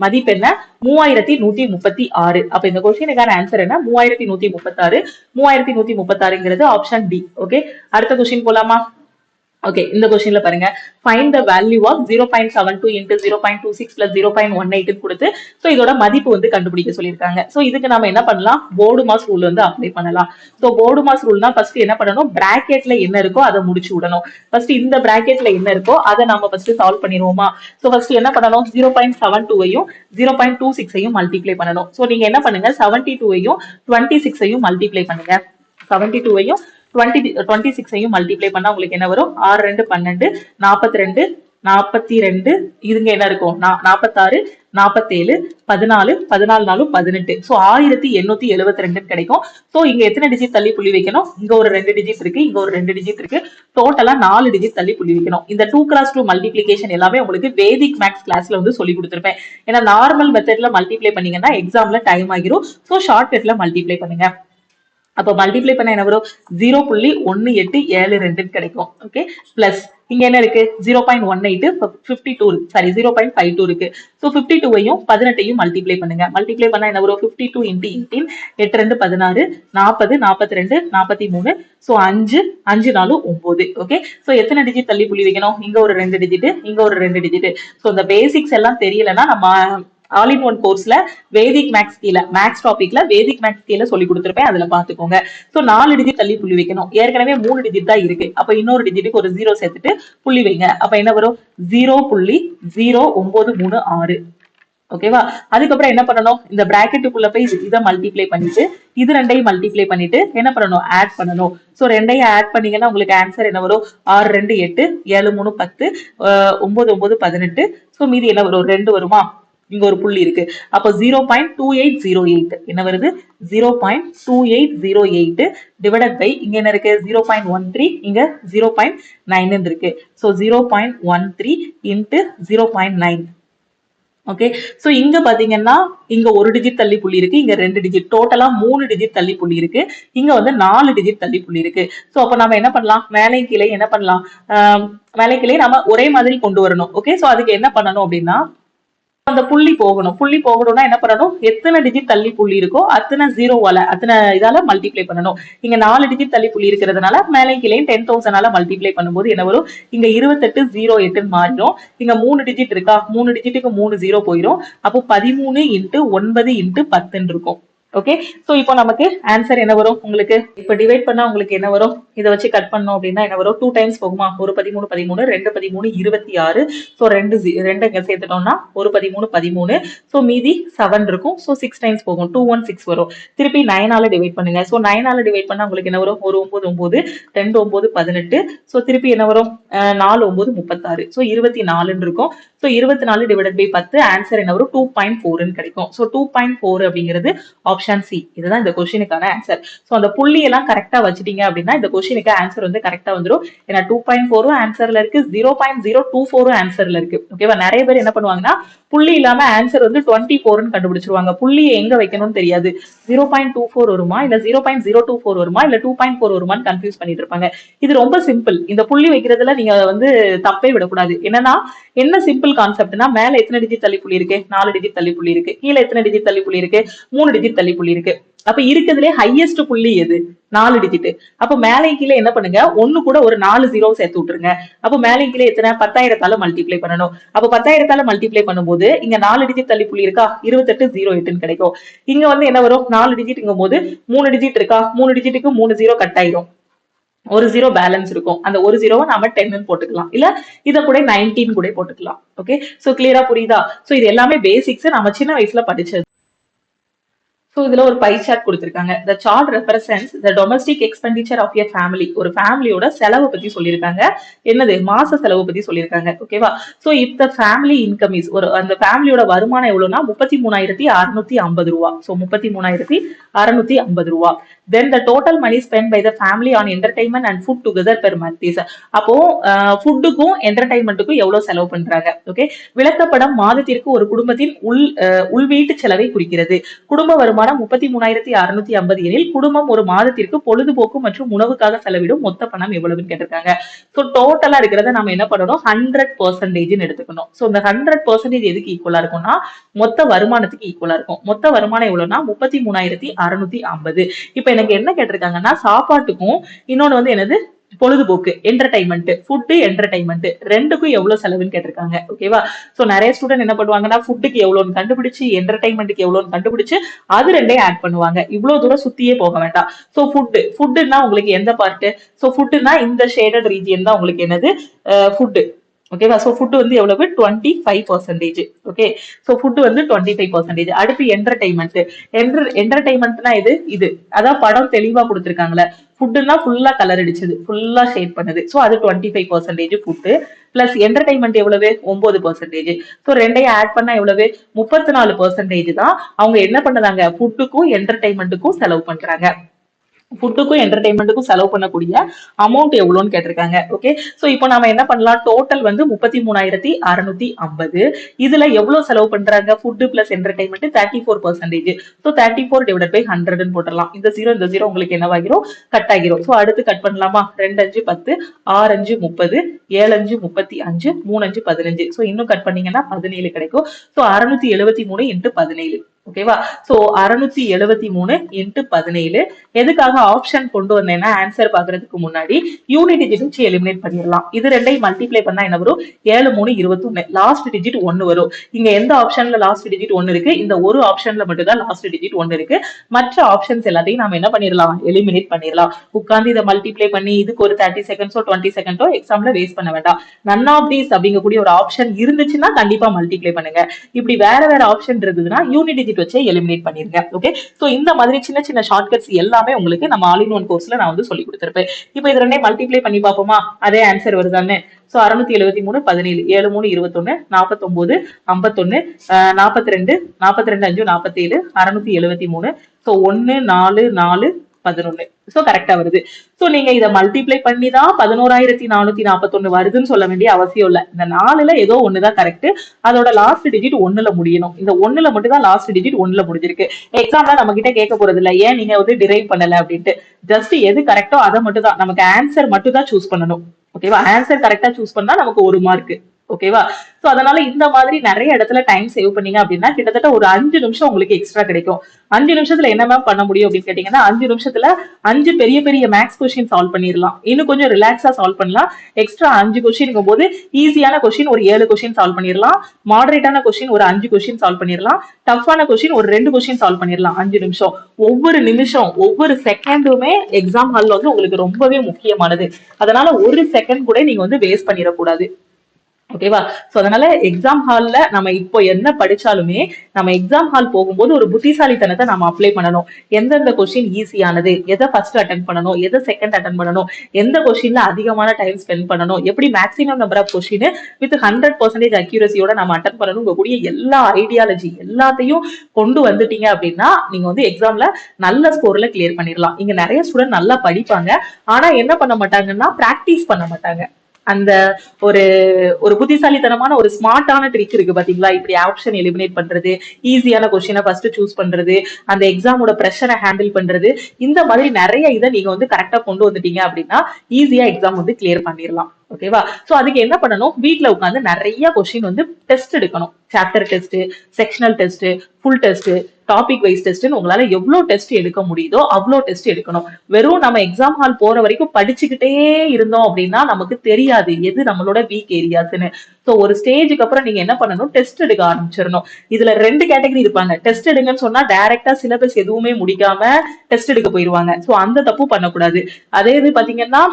மதிப்பு என்ன, 3136. அப்ப இந்த கொஸ்டினுக்கான ஆன்சர் என்ன, 3136. 3136ங்கிறது ஆப்ஷன் டி. ஓகே, அடுத்த கொஸ்டின் போலாமா? ஓகே, இந்த கொஸ்டின்ல பாருங்க, find the value of 0.72 into 0.26 plus 0.18 கொடுத்து சோ இதோட மதிப்பு வந்து கண்டுபிடிக்க சொல்லியிருக்காங்க. சோ இதுக்கு நாம என்ன பண்ணலாம், போர்டு மாஸ் ரூல் வந்து அப்ளை பண்ணலாம். சோ போர்டு மாஸ் ரூல்னா ஃபர்ஸ்ட் என்ன பண்ணணும், பிராக்கெட்ல என்ன இருக்கோ அதை முடிச்சு விடணும். ஃபர்ஸ்ட் இந்த பிராக்கெட்ல என்ன இருக்கோ அதை நாம ஃபர்ஸ்ட் சால்வ் பண்ணிடுவோமா. சோ ஃபர்ஸ்ட் என்ன பண்ணணும், 0.72ஐயும் 0.26ஐயும் மல்டிப்ளை பண்ணணும். சோ நீங்க என்ன பண்ணுங்க, 72ஐயும் 26ஐயும் மல்டிப்ளை பண்ணுங்க. 72ஐயும் 26ஐயும் மல்டிப்ளை பண்ணா உங்களுக்கு என்ன வரும், 6 2 12, 42 42, இதுங்க என்ன இருக்கும் 46 47 14 14 4 18. சோ 1872 கிடைக்கும். சோ இங்க எத்தனை டிஜிட் தள்ளி புள்ளி வைக்கணும், இங்க ஒரு 2 டிஜிட் இருக்கு, இங்க ஒரு 2 டிஜிட் இருக்கு, டோட்டலா 4 டிஜிட் தள்ளி புள்ளி வைக்கணும். இந்த 2x2 மல்டிப்ளிகேஷன் எல்லாமே உங்களுக்கு வேதிக் மேக்ஸ் கிளாஸ்ல வந்து சொல்லி கொடுத்திருப்பேன். ஏன்னா நார்மல் மெத்தட்ல மல்டிப்ளை பண்ணீங்கன்னா எக்ஸாம்ல டைம் ஆகிரும். சோ ஷார்ட்கட்ல மல்டிப்ளை பண்ணுங்க. அப்ப மல்டிப்ளை பண்ண என்ன வரும், 0.1872 கிடைக்கும். ஓகே, பிளஸ் இங்க என்ன இருக்கு, 0.18 52 சாரி 0.52 இருக்கு. சோ 52ஐயும் 18ஐயும் மல்டிப்ளை பண்ணுங்க. மல்டிப்ளை பண்ணா என்ன வரும், 52 into 18, 8 2 16, 40 42 43. சோ 5 5 4 9. ஓகே, சோ எத்தனை டிஜிட் தள்ளி புள்ளி வைக்கணும், இங்க ஒரு 2 டிஜிட், இங்க ஒரு 2 டிஜிட். சோ இந்த பேசிக்ஸ் எல்லாம் தெரியலன்னா நம்ம ஆல் இன் ஒன் கோர்ஸ்ல வேதிக் மேக்ஸ் கீழ மேக்ஸ் டாபிக்ல வேதிக் மேக்ஸ் கீழ சொல்லி கொடுத்திருப்பேன், அதுல பாத்துக்கோங்க. சோ 4 டிஜிட் தள்ளி புள்ளி வைக்கணும். ஏற்கனவே 3 டிஜிட் தான் இருக்கு. அப்ப இன்னொரு டிஜிட்டுக்கு ஒரு 0 சேர்த்துட்டு புள்ளி வைங்க. அப்ப என்ன வரும், 0.0936. ஓகேவா? அதுக்கப்புறம் என்ன பண்ணணும், இந்த பிராக்கெட்டுக்குள்ள போய் இதை மல்டிப்ளை பண்ணிட்டு இது ரெண்டையும் மல்டிப்ளை பண்ணிட்டு என்ன பண்ணணும், ஆட் பண்ணணும். சோ ரெண்டையும் ஆட் பண்ணீங்கன்னா உங்களுக்கு ஆன்சர் என்ன வரும், 6 2 8, 7 3 10, 9 9 18. சோ மீதி என்ன வரும், 2 வருமா, இங்க ஒரு புள்ளி இருக்கு. அப்போ 0.2808 என்ன வருது, 0.2808 டிவைடட் பை இங்க என்ன இருக்கு, 0.13, இங்க 0.9 இருக்கு. So 0.13 into 0.9. ஓகே, சோ இங்க பாத்தீங்கன்னா இங்க ஒரு டிஜிட் தள்ளி புள்ளி இருக்கு, இங்க 2 டிஜிட், டோட்டலா 3 டிஜிட் தள்ளி புள்ளி இருக்கு, இங்க வந்து 4 டிஜிட் தள்ளி புள்ளி இருக்கு. சோ அப்ப நம்ம என்ன பண்ணலாம், மேலே கீழே என்ன பண்ணலாம், மேலே கீழே நம்ம ஒரே மாதிரி கொண்டு வரணும். ஓகே, சோ அதுக்கு என்ன பண்ணணும் அப்படின்னா, அந்த புள்ளி போகணும். புள்ளி போகணும்னா என்ன பண்ணணும், எத்தனை டிஜிட் தள்ளி புள்ளி இருக்கோ அத்தனை ஜீரோவால அத்தனை இதால மல்டிப்ளை பண்ணணும். இங்க 4 டிஜிட் தள்ளி புள்ளி இருக்கிறதுனால மேலே கீழே 10,000 மல்டிப்ளை பண்ணும்போது என்ன வரும், இங்க 2808 மாறிடும். இங்க 3 டிஜிட் இருக்கா, 3 டிஜிட்டுக்கு 3 0 போயிடும். அப்போ 13 into 9 into 10 இருக்கும். ஓகே, சோ இப்போ நமக்கு ஆன்சர் என்ன வரும், உங்களுக்கு இப்ப டிவைட் பண்ணா உங்களுக்கு என்ன வரும், இதை வச்சு கட் பண்ணோம் அப்படின்னா என்ன வரும், 2 டைம்ஸ் போகுமா, ஒரு 13 13, 2 13 26. சோ 2 இங்க சேர்த்துட்டோம்னா ஒரு 13 13. சோ மீதி 7 இருக்கும். சோ 6 டைம்ஸ் போகும், 2 1 6 வரும். திருப்பி 9ஆல டிவைட் பண்ணுங்க. சோ 9ஆல டிவைட் பண்ணா உங்களுக்கு என்ன வரும், ஒரு 9 9, 2 9 18. சோ திருப்பி என்ன வரும், 4 9 36. சோ 24 இருக்கும். சோ 24 டிவைடட் பை 10, ஆன்சர் என்ன வரும், 2.4 கிடைக்கும். சோ 2.4 அப்படிங்கிறது ஆப்ஷன் சி. இதுதான் இந்த கொஸ்டினுக்கான ஆன்சர். சோ அந்த புள்ளி எல்லாம் கரெக்டா வச்சிட்டீங்க அப்படின்னா இந்த கொஸ்டினுக்கு ஆன்சர் வந்து கரெக்டா வந்துரும். ஏன்னா 2.4 ஆன்சர்ல இருக்கு, 0.024 ஆன்சர்ல இருக்கு. ஓகேவா? நிறைய பேர் என்ன பண்ணுவாங்கன்னா புள்ளி இல்லாம ஆன்சர் வந்து 24ன்னு கண்டுபிடிச்சிருவாங்க. புள்ளியை எங்க வைக்கணும்னு தெரியாது. 0.24 வருமா இல்ல 0.024 வருமா இல்ல 2.4 வருமான்னு கன்ஃபியூஸ் பண்ணிட்டு இருப்பாங்க. இது ரொம்ப சிம்பிள். இந்த புள்ளி வைக்கிறதுல நீங்க வந்து தப்பே விடக்கூடாது. என்னன்னா என்ன சிம்பிள் கான்செப்ட்னா, மேல எத்தனை டிஜிட் தள்ளி புள்ளி இருக்கு, 4 டிஜிட் தள்ளி புள்ளி இருக்கு. கீழே எத்தனை டிஜிட் தள்ளி புள்ளி இருக்கு, 3 டிஜிட் தள்ளி புள்ளி இருக்கு. அப்ப இருக்கிறதுலே ஹையஸ்ட் புள்ளி எது, 4 டிஜிட். அப்ப மேலே கீழே என்ன பண்ணுங்க, ஒண்ணு கூட ஒரு 4 0 சேர்த்து விட்டுருங்க. அப்ப மேலே கீழே எத்தனை, 10,000ஆல மல்டிப்ளை பண்ணணும். அப்ப 10,000ஆல மல்டிப்ளை பண்ணும்போது இங்க 4 டிஜிட் தள்ளி புள்ளி இருக்கா, 2808 கிடைக்கும். இங்க வந்து என்ன வரும், 4 டிஜிட்ங்கும் போது 3 டிஜிட் இருக்கா, 3 டிஜிட்டுக்கு 3 0 கட் ஆயிரும். ஒரு 0 பேலன்ஸ் இருக்கும். அந்த ஒரு 0 நாம 10 போட்டுக்கலாம், இல்ல இத கூட 19 கூட போட்டுக்கலாம். ஓகே, சோ கிளியரா புரியுதா? சோ இது எல்லாமே பேசிக்ஸ், நம்ம சின்ன வயசுல படிச்சது. சோ இதுல ஒரு பை சார்ட் கொடுத்திருக்காங்க. The chart represents the domestic expenditure of a family. ஒரு ஃபேமிலியோட செலவு பத்தி சொல்லியிருக்காங்க. என்னது மாச செலவு பத்தி சொல்லியிருக்காங்க. ஓகேவா? So if the family income is ஒரு அந்த ஃபேமிலியோட வருமானம் எவ்வளவுனா 33,650 ரூபா. சோ 33,650 ரூபா. Then the total money spent by the family on entertainment and food together per month is. அப்போ ஃபுட்டுக்கும் என்டர்டைன்மெண்ட்டுக்கும் எவ்வளவு செலவு பண்றாங்க. ஓகே, விளக்கப்படம் மாதத்திற்கு ஒரு குடும்பத்தின் உள்வீட்டு செலவை குறிக்கிறது. குடும்ப வருமானம் 33,650 எனில் குடும்பம் ஒரு மாதத்திற்கு பொழுதுபோக்கு மற்றும் உணவுக்காக செலவிடும் மொத்த பணம் எவ்வளவுன்னு கேட்டிருக்காங்க. சோ டோட்டலா இருக்கிறத நம்ம என்ன பண்ணணும் 100% எடுத்துக்கணும். சோ இந்த 100% எதுக்கு ஈக்குவலா இருக்கும்னா மொத்த வருமானத்துக்கு ஈக்குவலா இருக்கும். மொத்த வருமானம் எவ்வளவுனா 33,650. இப்ப எனக்கு என்ன கேட்டிருக்காங்கன்னா சாப்பாட்டுக்கும் இன்னொன்னு வந்து என்னது பொழுதுபோக்கு என்டர்டைன்மெண்ட், ஃபுட் என்டர்டைன்மெண்ட் ரெண்டுக்கும் எவ்வளவு செலவுன்னு கேட்டிருக்காங்க. ஓகேவா? சோ நிறைய ஸ்டூடெண்ட் என்ன பண்ணுவாங்கன்னா ஃபுட்டுக்கு எவ்வளவுன்னு கண்டுபிடிச்சு என்டர்டைன்மெண்ட்டுக்கு எவ்வளவுன்னு கண்டுபிடிச்சு அது ரெண்டையும் ஆட் பண்ணுவாங்க. இவ்வளவு தூரம் சுத்தியே போக வேண்டாம். சோ ஃபுட்னா உங்களுக்கு எந்த பார்ட்? சோ ஃபுட்னா இந்த ஷேடட் ரீஜியன் தான் உங்களுக்கு என்னது ஃபுட். ஓகேவா? சோ ஃபுட் வந்து எவ்வளவு 25%. ஓகே, சோ ஃபுட் வந்து 25%. அடுத்து என்டர்டைன்மெண்ட்னா இது அதான் படம் தெளிவா கொடுத்திருக்காங்களே. ஃபுட்னா ஃபுல்லா கலர் அடிச்சது, ஃபுல்லா ஷேட் பண்ணுது. சோ அது 25% ஃபுட் பிளஸ் என்டர்டைன்மெண்ட் எவ்வளவு 9%. சோ ரெண்டையும் ஆட் பண்ணா எவ்வளவு 34% தான் அவங்க என்ன பண்ணதாங்க ஃபுட்டுக்கும் என்டர்டைன்மெண்ட்டுக்கும் செலவு பண்றாங்க. ஃபுட்டுக்கும் என்டர்டைன்மெண்ட்டுக்கும் செலவு பண்ணக்கூடிய அமௌண்ட் எவ்வளோன்னு கேட்டிருக்காங்க. ஓகே, சோ இப்போ நாம என்ன பண்ணலாம் டோட்டல் வந்து 33,650. இதுல எவ்வளவு செலவு பண்றாங்க food plus entertainment 34%. So 34 divided by 100 போடலாம். இந்த ஜீரோ உங்களுக்கு என்னவாகிரும் கட் ஆகிரும். சோ அடுத்து கட் பண்ணலாமா 2 5 10 6 5 30 7 5 35 3 5 15. சோ இன்னும் கட் பண்ணீங்கன்னா 17 கிடைக்கும். சோ 673 × 17. ஓகேவா? சோ 673 × 17. எதுக்காக ஆப்ஷன் கொண்டு வந்தேன்னா ஆன்சர் பாக்குறதுக்கு முன்னாடி யூனிட் டிஜிட் வச்சு எலிமினேட் பண்ணிடலாம். இது ரெண்டையும் மல்டிப்ளை பண்ணா என்ன வரும் 7 3 21. லாஸ்ட் டிஜிட் 1 வரும். இங்க எந்த ஆப்ஷன்ல லாஸ்ட் டிஜிட் 1 இருக்கு? இந்த ஒரு ஆப்ஷன்ல மட்டும் தான் லாஸ்ட் டிஜிட் 1 இருக்கு. மற்ற ஆப்ஷன்ஸ் எல்லாத்தையும் நாம என்ன பண்ணிடலாம் எலிமினேட் பண்ணிடலாம். உட்கார்ந்து இதை மல்டிப்ளை பண்ணி இதுக்கு ஒரு 30 செகண்ட்ஸோ 20 செகண்டோ எக்ஸாம்ல வேஸ்ட் பண்ண வேண்டாம். நன் ஆஃப் தீஸ் அப்படிங்கக்கூடிய ஒரு ஆப்ஷன் இருந்துச்சுன்னா கண்டிப்பா மல்டிப்ளை பண்ணுங்க. இப்படி வேற ஆப்ஷன் இருக்குதுன்னா யூனிட் டிஜிட் வச்சு எலிமினேட் பண்ணிருங்க. ஓகே, சோ இந்த மாதிரி சின்ன சின்ன ஷார்ட்கட்ஸ் எல்லாமே உங்களுக்கு நம்ம ஆல் இன் ஒன் கோர்ஸ்ல நான் வந்து சொல்லி கொடுத்திருப்பேன். இப்போ இது ரெண்டையும் மல்டிப்ளை பண்ணி பார்ப்போமா? அதே ஆன்சர் வருதானே? சோ 673 17 7 3 21 49 51 42 42 5 47 673. சோ 1 4 4 11. சோ கரெக்டா வருது. சோ நீங்க இதை மல்டிப்ளை பண்ணி தான் 11,441 வருதுன்னு சொல்ல வேண்டிய அவசியம் இல்ல. இந்த 4ல ஏதோ ஒண்ணுதான் கரெக்ட். அதோட லாஸ்ட் டிஜிட் 1ல முடியணும். இந்த 1ல மட்டும் தான் லாஸ்ட் டிஜிட் 1ல முடிஞ்சிருக்கு. எக்ஸாம்ல நம்ம கிட்ட கேட்க போறது இல்ல ஏன் நீங்க வந்து டிரைவ் பண்ணல அப்படின்ட்டு. ஜஸ்ட் எது கரெக்டோ அதை மட்டும் தான், நமக்கு ஆன்சர் மட்டும் தான் சூஸ் பண்ணணும். ஓகேவா? ஆன்சர் கரெக்டா சூஸ் பண்ணா நமக்கு 1 மார்க். ஓகேவா? சோ அதனால இந்த மாதிரி நிறைய இடத்துல டைம் சேவ் பண்ணீங்க அப்படின்னா கிட்டத்தட்ட ஒரு 5 நிமிஷம் உங்களுக்கு எக்ஸ்ட்ரா கிடைக்கும். 5 நிமிஷத்துல என்ன மேம் பண்ண முடியும் அப்படின்னு கேட்டீங்கன்னா 5 நிமிஷத்துல 5 பெரிய பெரிய மேக்ஸ் கொஸ்டின் சால்வ் பண்ணிடலாம். இன்னும் கொஞ்சம் ரிலாக்ஸா சால்வ் பண்ணலாம். எக்ஸ்ட்ரா 5 கொஸ்டின் போது ஈஸியான கொஸ்டின் ஒரு 7 கொஸ்டின் சால்வ் பண்ணிடலாம். மாடரேட்டான கொஸ்டின் ஒரு 5 கொஸ்டின் சால்வ் பண்ணிடலாம். டஃப்பான கொஸ்டின் ஒரு 2 கொஸ்டின் சால்வ் பண்ணிடலாம். 5 நிமிஷம். ஒவ்வொரு நிமிஷம் ஒவ்வொரு செகண்டுமே எக்ஸாம் ஹால்ல வந்து உங்களுக்கு ரொம்பவே முக்கியமானது. அதனால ஒரு செகண்ட் கூட நீங்க வந்து வேஸ்ட் பண்ணிடக்கூடாது. ஓகேவா? சோ அதனால எக்ஸாம் ஹால்ல நம்ம இப்போ என்ன படிச்சாலுமே நம்ம எக்ஸாம் ஹால் போகும்போது ஒரு புத்திசாலித்தனத்தை நம்ம அப்ளை பண்ணணும். எந்தெந்த கொஸ்டின் ஈஸியானது, எதை ஃபர்ஸ்ட் அட்டன் பண்ணணும், எதை செகண்ட் அட்டன் பண்ணணும், எந்த கொஸ்டின்ல அதிகமான டைம் ஸ்பெண்ட் பண்ணணும், எப்படி maximum number of question with 100% அக்யூரசியோட நம்ம அட்டன் பண்ணணும் கூடிய எல்லா ஐடியாலஜி எல்லாத்தையும் கொண்டு வந்துட்டீங்க அப்படின்னா நீங்க வந்து எக்ஸாம்ல நல்ல ஸ்கோர்ல கிளியர் பண்ணிடலாம். இங்க நிறைய ஸ்டூடெண்ட் நல்லா படிப்பாங்க, ஆனா என்ன பண்ண மாட்டாங்கன்னா பிராக்டிஸ் பண்ண மாட்டாங்க. அந்த ஒரு ஒரு புத்திசாலித்தனமான ஒரு ஸ்மார்ட்டான ட்ரிக் இருக்கு பாத்தீங்களா? இப்படி ஆப்ஷன் எலிமினேட் பண்றது, ஈஸியான கொஸ்டினை ஃபர்ஸ்ட் சூஸ் பண்றது, அந்த எக்ஸாமோட ப்ரெஷரை ஹேண்டில் பண்றது, இந்த மாதிரி நிறைய இதை நீங்க வந்து கரெக்டா கொண்டு வந்துட்டீங்க அப்படின்னா ஈஸியா எக்ஸாம் வந்து கிளியர் பண்ணிடலாம். ஓகேவா? சோ அதுக்கு என்ன பண்ணணும், வீட்ல உட்காந்து நிறைய கொஸ்டின் வந்து டெஸ்ட் எடுக்கணும். Chapter test, sectional test, full test, topic wise டெஸ்ட்னு உங்களால எவ்வளவு டெஸ்ட் எடுக்க முடியுதோ அவ்வளோ டெஸ்ட் எடுக்கணும். வெறும் நம்ம எக்ஸாம் ஹால் போற வரைக்கும் படிச்சுக்கிட்டே இருந்தோம் அப்படின்னா நமக்கு தெரியாது எது நம்மளோட வீக் ஏரியாஸ்ன்னு. சோ ஒரு ஸ்டேஜுக்கு அப்புறம் நீங்க என்ன பண்ணணும், டெஸ்ட் எடுக்க ஆரம்பிச்சிடணும். இதுல 2 கேட்டகரி இருப்பாங்க. டெஸ்ட் எடுங்கன்னு சொன்னா டைரக்டா சிலபஸ் எதுவுமே முடிக்காம டெஸ்ட் எடுக்க போயிருவாங்க. சோ அந்த தப்பு பண்ணக்கூடாது. அதே இது பாத்தீங்கன்னா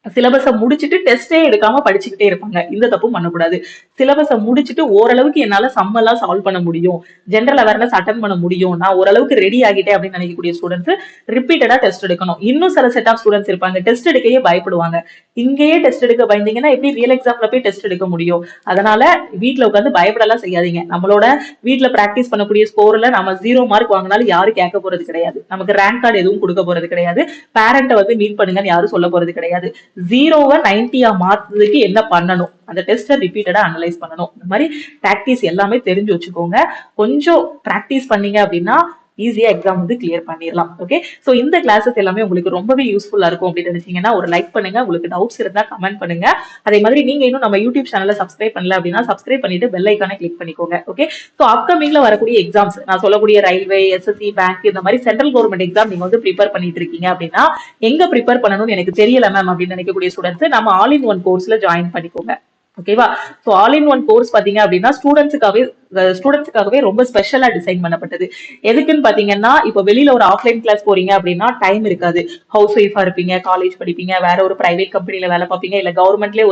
சிலபஸை முடிச்சுட்டு டெஸ்டே எடுக்காம படிச்சுக்கிட்டே இருப்பாங்க. இந்த தப்பும் பண்ணக்கூடாது. சிலபஸை முடிச்சுட்டு ஓரளவுக்கு என்னால சம் எல்லாம் சால்வ் பண்ண முடியும், ஜெனரல் அவேர்னஸ் அட்டன் பண்ண முடியும், நான் ஓரளவுக்கு ரெடி ஆகிட்டேன் அப்படின்னு நினைக்கக்கூடிய ஸ்டூடெண்ட்ஸ் ரிப்பீட்டடா டெஸ்ட் எடுக்கணும். இன்னும் சில செட் ஆஃப் ஸ்டூடெண்ட்ஸ் இருப்பாங்க, டெஸ்ட் எடுக்கவே பயப்படுவாங்க. இங்கேயே டெஸ்ட் எடுக்க பயந்தீங்கன்னா எப்படி ரியல் எக்ஸாம்ல போய் டெஸ்ட் எடுக்க முடியும்? அதனால வீட்டுல உட்காந்து பயப்படலாம் செய்யாதீங்க. நம்மளோட வீட்டுல பிராக்டிஸ் பண்ணக்கூடிய ஸ்கோர்ல நம்ம 0 மார்க் வாங்கினாலும் யாரும் கேட்க போறது கிடையாது. நமக்கு ரேங்க் கார்டு எதுவும் கொடுக்க போறது கிடையாது. பேரண்ட்டை வந்து மீட் பண்ணுங்கன்னு யாரும் சொல்ல போறது கிடையாது. 0வை 90 மாத்துறதுக்கு என்ன பண்ணணும், அந்த டெஸ்ட்டை ரிப்பீட்டடா அனலைஸ் பண்ணணும். இந்த மாதிரி பிராக்டிஸ் எல்லாமே தெரிஞ்சு வச்சுக்கோங்க. கொஞ்சம் பிராக்டிஸ் பண்ணீங்க அப்படின்னா ஈஸியா எக்ஸாம் வந்து கிளியர் பண்ணிடலாம். ஓகே, சோ இந்த கிளாஸஸ் எல்லாமே உங்களுக்கு ரொம்பவே யூஸ்ஃபுல்லா இருக்கும் அப்படின்னு நினைச்சீங்கன்னா ஒரு லைக் பண்ணுங்க. உங்களுக்கு டவுட்ஸ் இருந்தா கமெண்ட் பண்ணுங்க. அதே மாதிரி நீங்க இன்னும் நம்ம யூடியூப் சேனலை சப்ஸ்கிரைப் பண்ணல அப்படின்னா சப்ஸ்கிரைப் பண்ணிட்டு பெல் ஐக்கானை கிளிக் பண்ணிக்கோங்க. ஓகே, சோ அப்கமிங்ல வரக்கூடிய எக்ஸாம்ஸ் நான் சொல்லக்கூடிய ரயில்வே, எஸ்எஸ்சி, பேங்க் இந்த மாதிரி சென்ட்ரல் கவர்மெண்ட் எக்ஸாம் நீங்க வந்து ப்ரிப்பேர் பண்ணிட்டு இருக்கீங்க அப்படின்னா எங்க ப்ரிப்பேர் பண்ணணும்னு எனக்கு தெரியல மேம் அப்படின்னு நினைக்கக்கூடிய ஸ்டூடெண்ட்ஸ் நம்ம ஆல் இன் ஒன் கோர்ஸ்ல ஜாயின் பண்ணிக்கோங்க. ஓகேவா, so all in one course பாத்தீங்க அப்படின்னா ஸ்டூடெண்ட்ஸுக்காகவே ரொம்ப ஸ்பெஷலா டிசைன் பண்ணப்பட்டது. எதுக்குன்னு பாத்தீங்கன்னா இப்போ வெளியில ஒரு ஆஃப்லைன் கிளாஸ் போறீங்க அப்படின்னா டைம் இருக்காது. ஹவுஸ் ஒய்ஃபா இருப்பீங்க, காலேஜ் படிப்பீங்க, வேற ஒரு பிரைவேட் கம்பெனில வேலை பார்ப்பீங்க, இல்ல கவர்மெண்ட்ல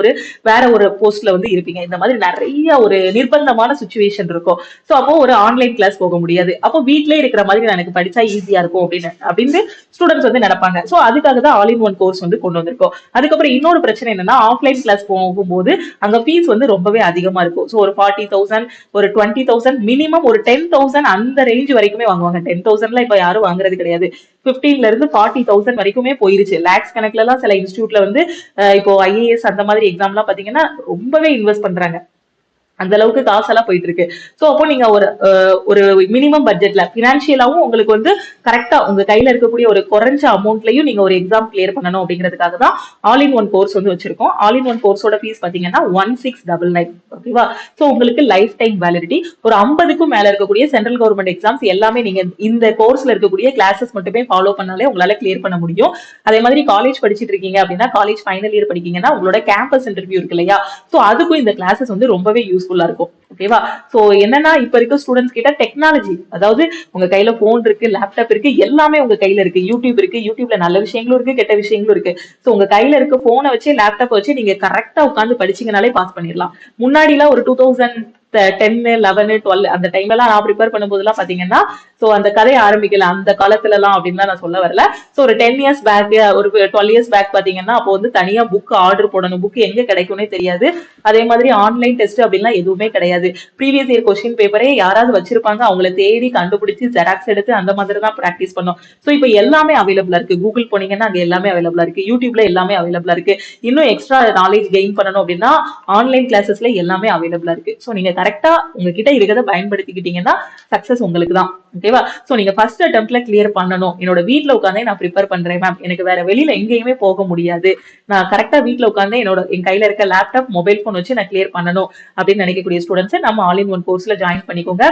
வேற ஒரு போஸ்ட்ல வந்து இருப்பீங்க. இந்த மாதிரி நிறைய ஒரு நிர்பந்தமான சுச்சுவேஷன் இருக்கும். சோ அப்போ ஒரு ஆன்லைன் கிளாஸ் போக முடியாது. அப்போ வீட்லயே இருக்கிற மாதிரி எனக்கு படிச்சா ஈஸியா இருக்கும் அப்படின்னு ஸ்டூடெண்ட்ஸ் வந்து நினைப்பாங்க. சோ அதுக்காக தான் ஆல் இன் ஒன் கோர்ஸ் வந்து கொண்டு வந்திருக்கோம். அதுக்கப்புறம் இன்னொரு பிரச்சனை என்னன்னா ஆஃப்லைன் கிளாஸ் போகும்போது அங்க ஃபீஸ் வந்து ரொம்பவே அதிகமா இருக்கும். சோ ஒரு 40,000, ஒரு 20,000, மினிமம் ஒரு 10,000 அந்த ரேஞ்ச் வரைக்குமே வாங்குவாங்க. 10,000ல இப்ப யாரும் வாங்குறது கிடையாது. 15ல இருந்து 40,000 வரைக்குமே போயிருச்சு. லேக்ஸ் கணக்குல எல்லாம் சில இன்ஸ்டியூட்ல வந்து இப்போ ஐஏஎஸ் அந்த மாதிரி எக்ஸாம் எல்லாம் பாத்தீங்கன்னா ரொம்பவே இன்வெஸ்ட் பண்றாங்க. அந்த அளவுக்கு காசெல்லாம் போயிட்டு இருக்கு. சோ அப்போ நீங்க ஒரு மினிமம் பட்ஜெட்ல பினான்சியலாவும் உங்களுக்கு வந்து கரெக்டா உங்க கையில இருக்கக்கூடிய ஒரு குறைஞ்ச அமௌண்ட்லயும் நீங்க ஒரு எக்ஸாம் கிளியர் பண்ணணும் அப்படிங்கிறதுக்காக தான் ஆல் இன் ஒன் கோர்ஸ் வந்து வச்சிருக்கோம். ஆல் இன் ஒன் கோர்ஸோட ஃபீஸ் பாத்தீங்கன்னா 1699. ஓகேவா, சோ உங்களுக்கு லைஃப் டைம் வேலிடிட்டி. ஒரு 50க்கும் மேல இருக்கக்கூடிய சென்ட்ரல் கவர்மெண்ட் எக்ஸாம்ஸ் எல்லாமே நீங்க இந்த கோர்ஸ்ல இருக்கக்கூடிய கிளாஸஸ் மட்டுமே ஃபாலோ பண்ணாலே உங்களால கிளியர் பண்ண முடியும். அதே மாதிரி காலேஜ் படிச்சுட்டு இருக்கீங்க அப்படின்னா, காலேஜ் ஃபைனல் இயர் படிக்கீங்கன்னா உங்களோட கேம்பஸ் இன்டர்வியூ இருக்கு இல்லையா, சோ அதுக்கும் இந்த கிளாஸஸ் வந்து ரொம்பவே யூஸ்ஃபுல்லா இருக்கும். ஓகேவா, சோ என்னன்னா இப்ப இருக்க ஸ்டூடெண்ட்ஸ் கிட்ட டெக்னாலஜி, அதாவது உங்க கையில போன் இருக்கு, லேப்டாப் இருக்கு, எல்லாமே உங்க கையில இருக்கு. யூடியூப் இருக்கு, யூடியூப்ல நல்ல விஷயங்களும் இருக்கு, கெட்ட விஷயங்களும் இருக்கு. சோ உங்க கையில இருக்க போனை வச்சு, லேப்டாப் வச்சு நீங்க கரெக்டா உட்காந்து படிச்சீங்கனாலே பாஸ் பண்ணிடலாம். முன்னாடி எல்லாம் ஒரு 2010, 11, 12 அந்த டைம்ல எல்லாம் நான் ப்ரிப்பேர் பண்ணும்போது எல்லாம் பாத்தீங்கன்னா சோ அந்த கதையை ஆரம்பிக்கல அந்த காலத்துல எல்லாம் அப்படின்னு நான் சொல்ல வரல. சோ ஒரு 10 இயர்ஸ் பேக், ஒரு 12 இயர்ஸ் பேக் பாத்தீங்கன்னா அப்போ வந்து தனியா புக் ஆர்டர் போடணும், புக் எங்க கிடைக்கும்னே தெரியாது. அதே மாதிரி ஆன்லைன் டெஸ்ட் அப்படின்லாம் எதுவுமே கிடையாது. ப்ரீவியஸ் இயர் கொஸ்டின் பேப்பரே யாராவது வச்சிருப்பாங்க, அவங்களை தேடி கண்டுபிடிச்சு ஜெராக்ஸ் எடுத்து அந்த மாதிரி தான் பிராக்டிஸ் பண்ணோம். சோ இப்போ எல்லாமே அவைலபிளா இருக்கு. கூகுள் போனீங்கன்னா அங்க எல்லாமே அவைலபிளா இருக்கு. யூடியூப்ல எல்லாமே அவைலபிளா இருக்கு. இன்னும் எக்ஸ்ட்ரா நாலேஜ் கெயின் பண்ணணும் அப்படின்னா ஆன்லைன் கிளாஸஸ்ல எல்லாமே அவைலபிளா இருக்கு. சோ நீங்க கரெக்டா உங்ககிட்ட இருக்கிறத பயன்படுத்திக்கிட்டீங்கன்னா சக்சஸ் உங்களுக்கு தான். ஓகேவா, சோ நீங்க ஃபர்ஸ்ட் அட்டெம்ப்ட்ல கிளியர் பண்ணணும். என்னோட வீட்ல உட்கார்ந்தே நான் ப்ரிப்பேர் பண்றேன் மேம், எனக்கு வேற வெளியில எங்கேயுமே போக முடியாது, நான் கரெக்டா வீட்ல உட்கார்ந்தே என் கையில இருக்க லேப்டாப், மொபைல் போன் வச்சு நான் கிளியர் பண்ணணும் அப்படின்னு நினைக்கக்கூடிய ஸ்டூடெண்ட்ஸ் நம்ம ஆல் இன் ஒன் கோர்ஸ்ல ஜாயின் பண்ணிக்கோங்க.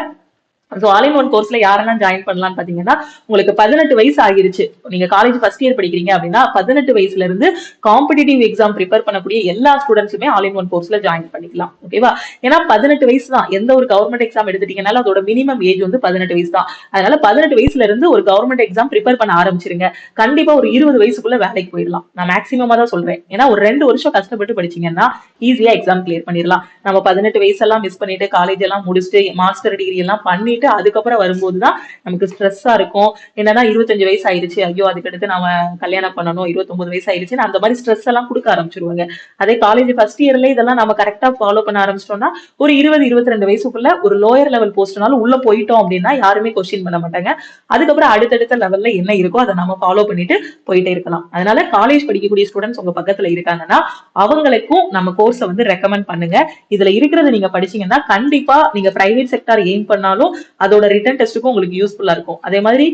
சோ ஆல் இன் ஒன் கோர்ஸ்ல யாரெல்லாம் ஜாயின் பண்ணலாம்னு பாத்தீங்கன்னா, உங்களுக்கு 18 வயசு ஆகிருச்சு, நீங்க காலேஜ் ஃபர்ஸ்ட் இயர் படிக்கிறீங்க அப்படின்னா 18 வயசுல இருந்து காம்படிட்டிவ் எக்ஸாம் ப்ரிப்பேர் பண்ணக்கூடிய எல்லா ஸ்டூடெண்ட்ஸுமே ஆல் இன் ஒன் கோர்ஸ்ல ஜாயின் பண்ணிக்கலாம். ஓகேவா, ஏன்னா 18 வயசு தான். எந்த ஒரு கவர்மெண்ட் எக்ஸாம் எடுத்துட்டீங்கனாலும் அதோட மினிமம் ஏஜ் வந்து 18 வயசு தான். அதனால 18 வயசுல இருந்து ஒரு கவர்மெண்ட் எக்ஸாம் ப்ரிப்பேர் பண்ண ஆரம்பிச்சிருங்க. கண்டிப்பா ஒரு 20 வயசுக்குள்ள வேலைக்கு போயிடலாம். நான் மேக்ஸிமமா தான் சொல்றேன். ஏன்னா ஒரு 2 வருஷம் கஷ்டப்பட்டு படிச்சீங்கன்னா ஈஸியா எக்ஸாம் கிளியர் பண்ணிடலாம். நம்ம 18 வயசெல்லாம் மிஸ் பண்ணிட்டு காலேஜ் எல்லாம் முடிச்சுட்டு மாஸ்டர் டிகிரி எல்லாம் பண்ணிட்டு அதுக்கப்புறம் வரும்போதுதான் நமக்கு ஸ்ட்ரெஸ்ஸா இருக்கும். என்னன்னா 25 வயசு ஆயிடுச்சு, ஐயோ அதுக்கடுத்து நாம கல்யாணம் பண்ணணும், 29 வயசு ஆயிடுச்சு, அந்த மாதிரி ஸ்ட்ரெஸ் எல்லாம் கொடுக்க ஆரம்பிச்சிருவாங்க. அதே காலேஜ் ஃபர்ஸ்ட் இயர்ல இதெல்லாம் நம்ம கரெக்டா ஃபாலோ பண்ண ஆரம்பிச்சிட்டோம்னா ஒரு 20-22 வயசுக்குள்ள ஒரு லோயர் லெவல் போஸ்ட்னாலும் உள்ள போயிட்டோம் அப்படின்னா யாருமே கொஸ்டின் பண்ண மாட்டாங்க. அதுக்கப்புறம் அடுத்தடுத்த லெவல்ல என்ன இருக்கோ அதை நம்ம ஃபாலோ பண்ணிட்டு போயிட்டே இருக்கலாம். அதனால காலேஜ் படிக்கக்கூடிய ஸ்டூடெண்ட்ஸ் உங்க பக்கத்துல இருக்காங்கன்னா அவங்களுக்கும் நம்ம கோர்ஸை வந்து ரெக்கமெண்ட் பண்ணுங்க. இதுல இருக்கிறது நீங்க படிச்சீங்கன்னா கண்டிப்பா நீங்க பிரைவேட் செக்டார் எய்ம் பண்ணாலும் அதோட ரிட்டன் டெஸ்ட்டுக்கும் உங்களுக்கு யூஸ்ஃபுல்லா இருக்கும். அதே மாதிரி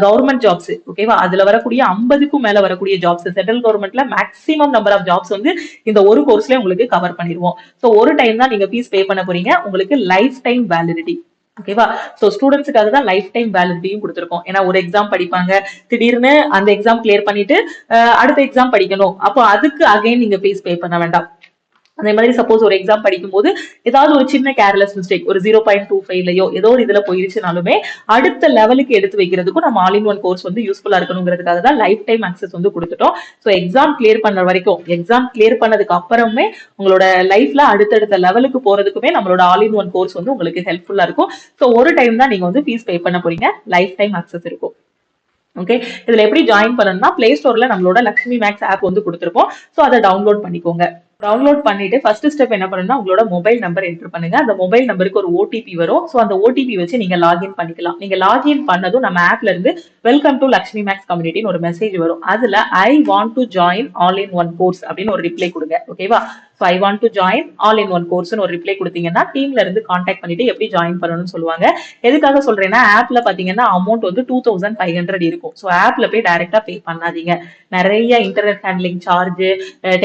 கவர்மெண்ட் ஜாப்ஸ், ஓகேவா, அதுல வரக்கூடிய 50க்கும் மேல வரக்கூடிய ஜாப்ஸ், சென்ட்ரல் கவர்மெண்ட்ல மேக்ஸிமம் நம்பர் ஆஃப் ஜாப்ஸ் வந்து இந்த ஒரு கோர்ஸ்ல உங்களுக்கு கவர் பண்ணிடுவோம். சோ ஒரு டைம் தான் நீங்க ஃபீஸ் பே பண்ண போறீங்க, உங்களுக்கு லைஃப் டைம் வேலிடிட்டி. ஓகேவா, சோ ஸ்டூடெண்ட்ஸுக்காக தான் லைஃப் டைம் வேலிடிட்டியும் கொடுத்துருக்கோம். ஏன்னா ஒரு எக்ஸாம் படிப்பாங்க, திடீர்னு அந்த எக்ஸாம் கிளியர் பண்ணிட்டு அடுத்த எக்ஸாம் படிக்கணும், அப்போ அதுக்கு அகைன் நீங்க ஃபீஸ் பே பண்ண வேண்டாம். அதே மாதிரி சப்போஸ் ஒரு எக்ஸாம் படிக்கும் போது ஏதாவது ஒரு சின்ன கேர்லெஸ் மிஸ்டேக் ஒரு 0.25லயோ ஏதோ ஒரு இதுல போயிருச்சுனாலுமே அடுத்த லெவலுக்கு எடுத்து வைக்கிறதுக்கும் நம்ம ஆல் இன் ஒன் கோர்ஸ் வந்து யூஸ்ஃபுல்லா இருக்கணுங்கிறதுக்காக தான் லைஃப் டைம் அக்சஸ் வந்து கொடுத்துட்டோம். ஸோ எக்ஸாம் கிளியர் பண்ண வரைக்கும், எக்ஸாம் கிளியர் பண்ணதுக்கு அப்புறமே உங்களோட லைஃப்ல அடுத்தடுத்த லெவலுக்கு போறதுக்குமே நம்மளோட ஆல் இன் ஒன் கோர்ஸ் வந்து உங்களுக்கு ஹெல்ப்ஃபுல்லா இருக்கும். ஸோ ஒரு டைம் தான் நீங்க வந்து ஃபீஸ் பே பண்ண போறீங்க, லைஃப் டைம் அக்சஸ் இருக்கும். ஓகே, இதுல எப்படி ஜாயின் பண்ணணும்னா பிளே ஸ்டோர்ல நம்மளோட லக்ஷ்மி மேக்ஸ் ஆப் வந்து கொடுத்துருப்போம். ஸோ அதை டவுன்லோட் பண்ணிக்கோங்க. டவுன்லோட் பண்ணிட்டு ஃபர்ஸ்ட் ஸ்டெப் என்ன பண்ணணும்னா உங்களோட மொபைல் நம்பர் என்டர் பண்ணுங்க. அந்த மொபைல் நம்பருக்கு ஒரு ஓடிபி வரும். ஸோ அந்த ஓடிபி வச்சு நீங்க லாகின் பண்ணிக்கலாம். நீங்க லாகின் பண்ணதும் நம்ம ஆப்ல இருந்து வெல்கம் டு லக்ஷ்மி மேக்ஸ் கம்யூனிட்டின்னு ஒரு மெசேஜ் வரும். அதுல I want to join all in one course அப்படின்னு ஒரு ரிப்ளை கொடுங்க. ஓகேவா? So I want to join all in one கோர்ஸ்னு ஒரு ரிப்ளை கொடுத்தீங்கன்னா டீம்ல இருந்து கான்டாக்ட் பண்ணிட்டு எப்படி ஜாயின் பண்ணணும்னு சொல்லுவாங்க. எதுக்காக சொல்றேன்னா ஆப்ல பாத்தீங்கன்னா அமௌண்ட் வந்து 2500 இருக்கும். ஸோ ஆப்ல போய் டைரக்டா பே பண்ணாதீங்க. நிறைய இன்டர்நெட் ஹேண்ட்லிங் சார்ஜ்,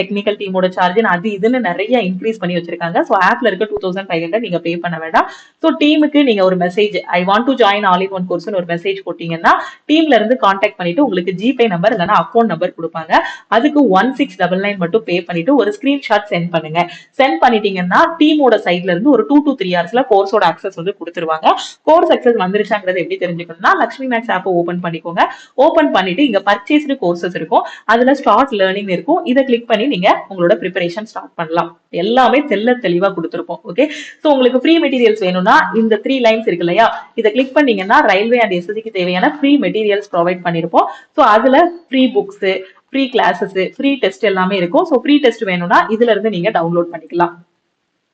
டெக்னிக்கல் டீமோட சார்ஜ், அது இதுன்னு நிறைய இன்க்ரீஸ் பண்ணி வச்சிருக்காங்க. ஸோ ஆப்ல இருக்க 2500 நீங்க பே பண்ண வேண்டாம். ஸோ டீமுக்கு நீங்க ஒரு message I want to join all in one கோர்ஸ்னு ஒரு மெசேஜ் போட்டீங்கன்னா டீம்ல இருந்து கான்டாக்ட் பண்ணிட்டு உங்களுக்கு ஜிபே நம்பர் இல்லைன்னா அக்கௌண்ட் நம்பர் கொடுப்பாங்க. அதுக்கு 1699 மட்டும் பே பண்ணிட்டு ஒரு ஸ்கிரீன்ஷாட் சென்ட் பண்ணுங்க. சென்ட் பண்ணிட்டீங்கன்னா டீமோட சைட்ல இருந்து ஒரு 2 to 3 ஹவர்ஸ்ல கோர்ஸோட அக்சஸ் வந்து கொடுத்துருவாங்க. கோர்ஸ் அக்சஸ் வந்துருச்சாங்கிறது எப்படி தெரிஞ்சுக்கணும்னா லக்ஷ்மி மேக்ஸ் ஆப் ஓபன் பண்ணிக்கோங்க. ஓபன் பண்ணிட்டு இங்க பர்ச்சேஸ்டு கோர்சஸ் இருக்கும். அதுல ஸ்டார்ட் லேர்னிங் இருக்கும். இதை கிளிக் பண்ணி நீங்க உங்களோட ப்ரிப்பரேஷன் ஸ்டார்ட் பண்ணலாம். எல்லாமே தெளிவா கொடுத்துருப்போம். ஓகே, சோ உங்களுக்கு ஃப்ரீ மெட்டீரியல்ஸ் வேணும்னா இந்த 3 லைன்ஸ் இருக்கு இல்லையா, இதை கிளிக் பண்ணீங்கன்னா ரயில்வே அண்ட் எஸ்எஸ்சிக்கு தேவையான ஃப்ரீ மெட்டீரியல்ஸ் ப்ரொவைட் பண்ணிருப்போம். சோ அதுல free books, free classes, free test எல்லாமே இருக்கும். ஸோ ஃப்ரீ டெஸ்ட் வேணும்னா இதுல இருந்து நீங்க டவுன்லோட் பண்ணிக்கலாம்.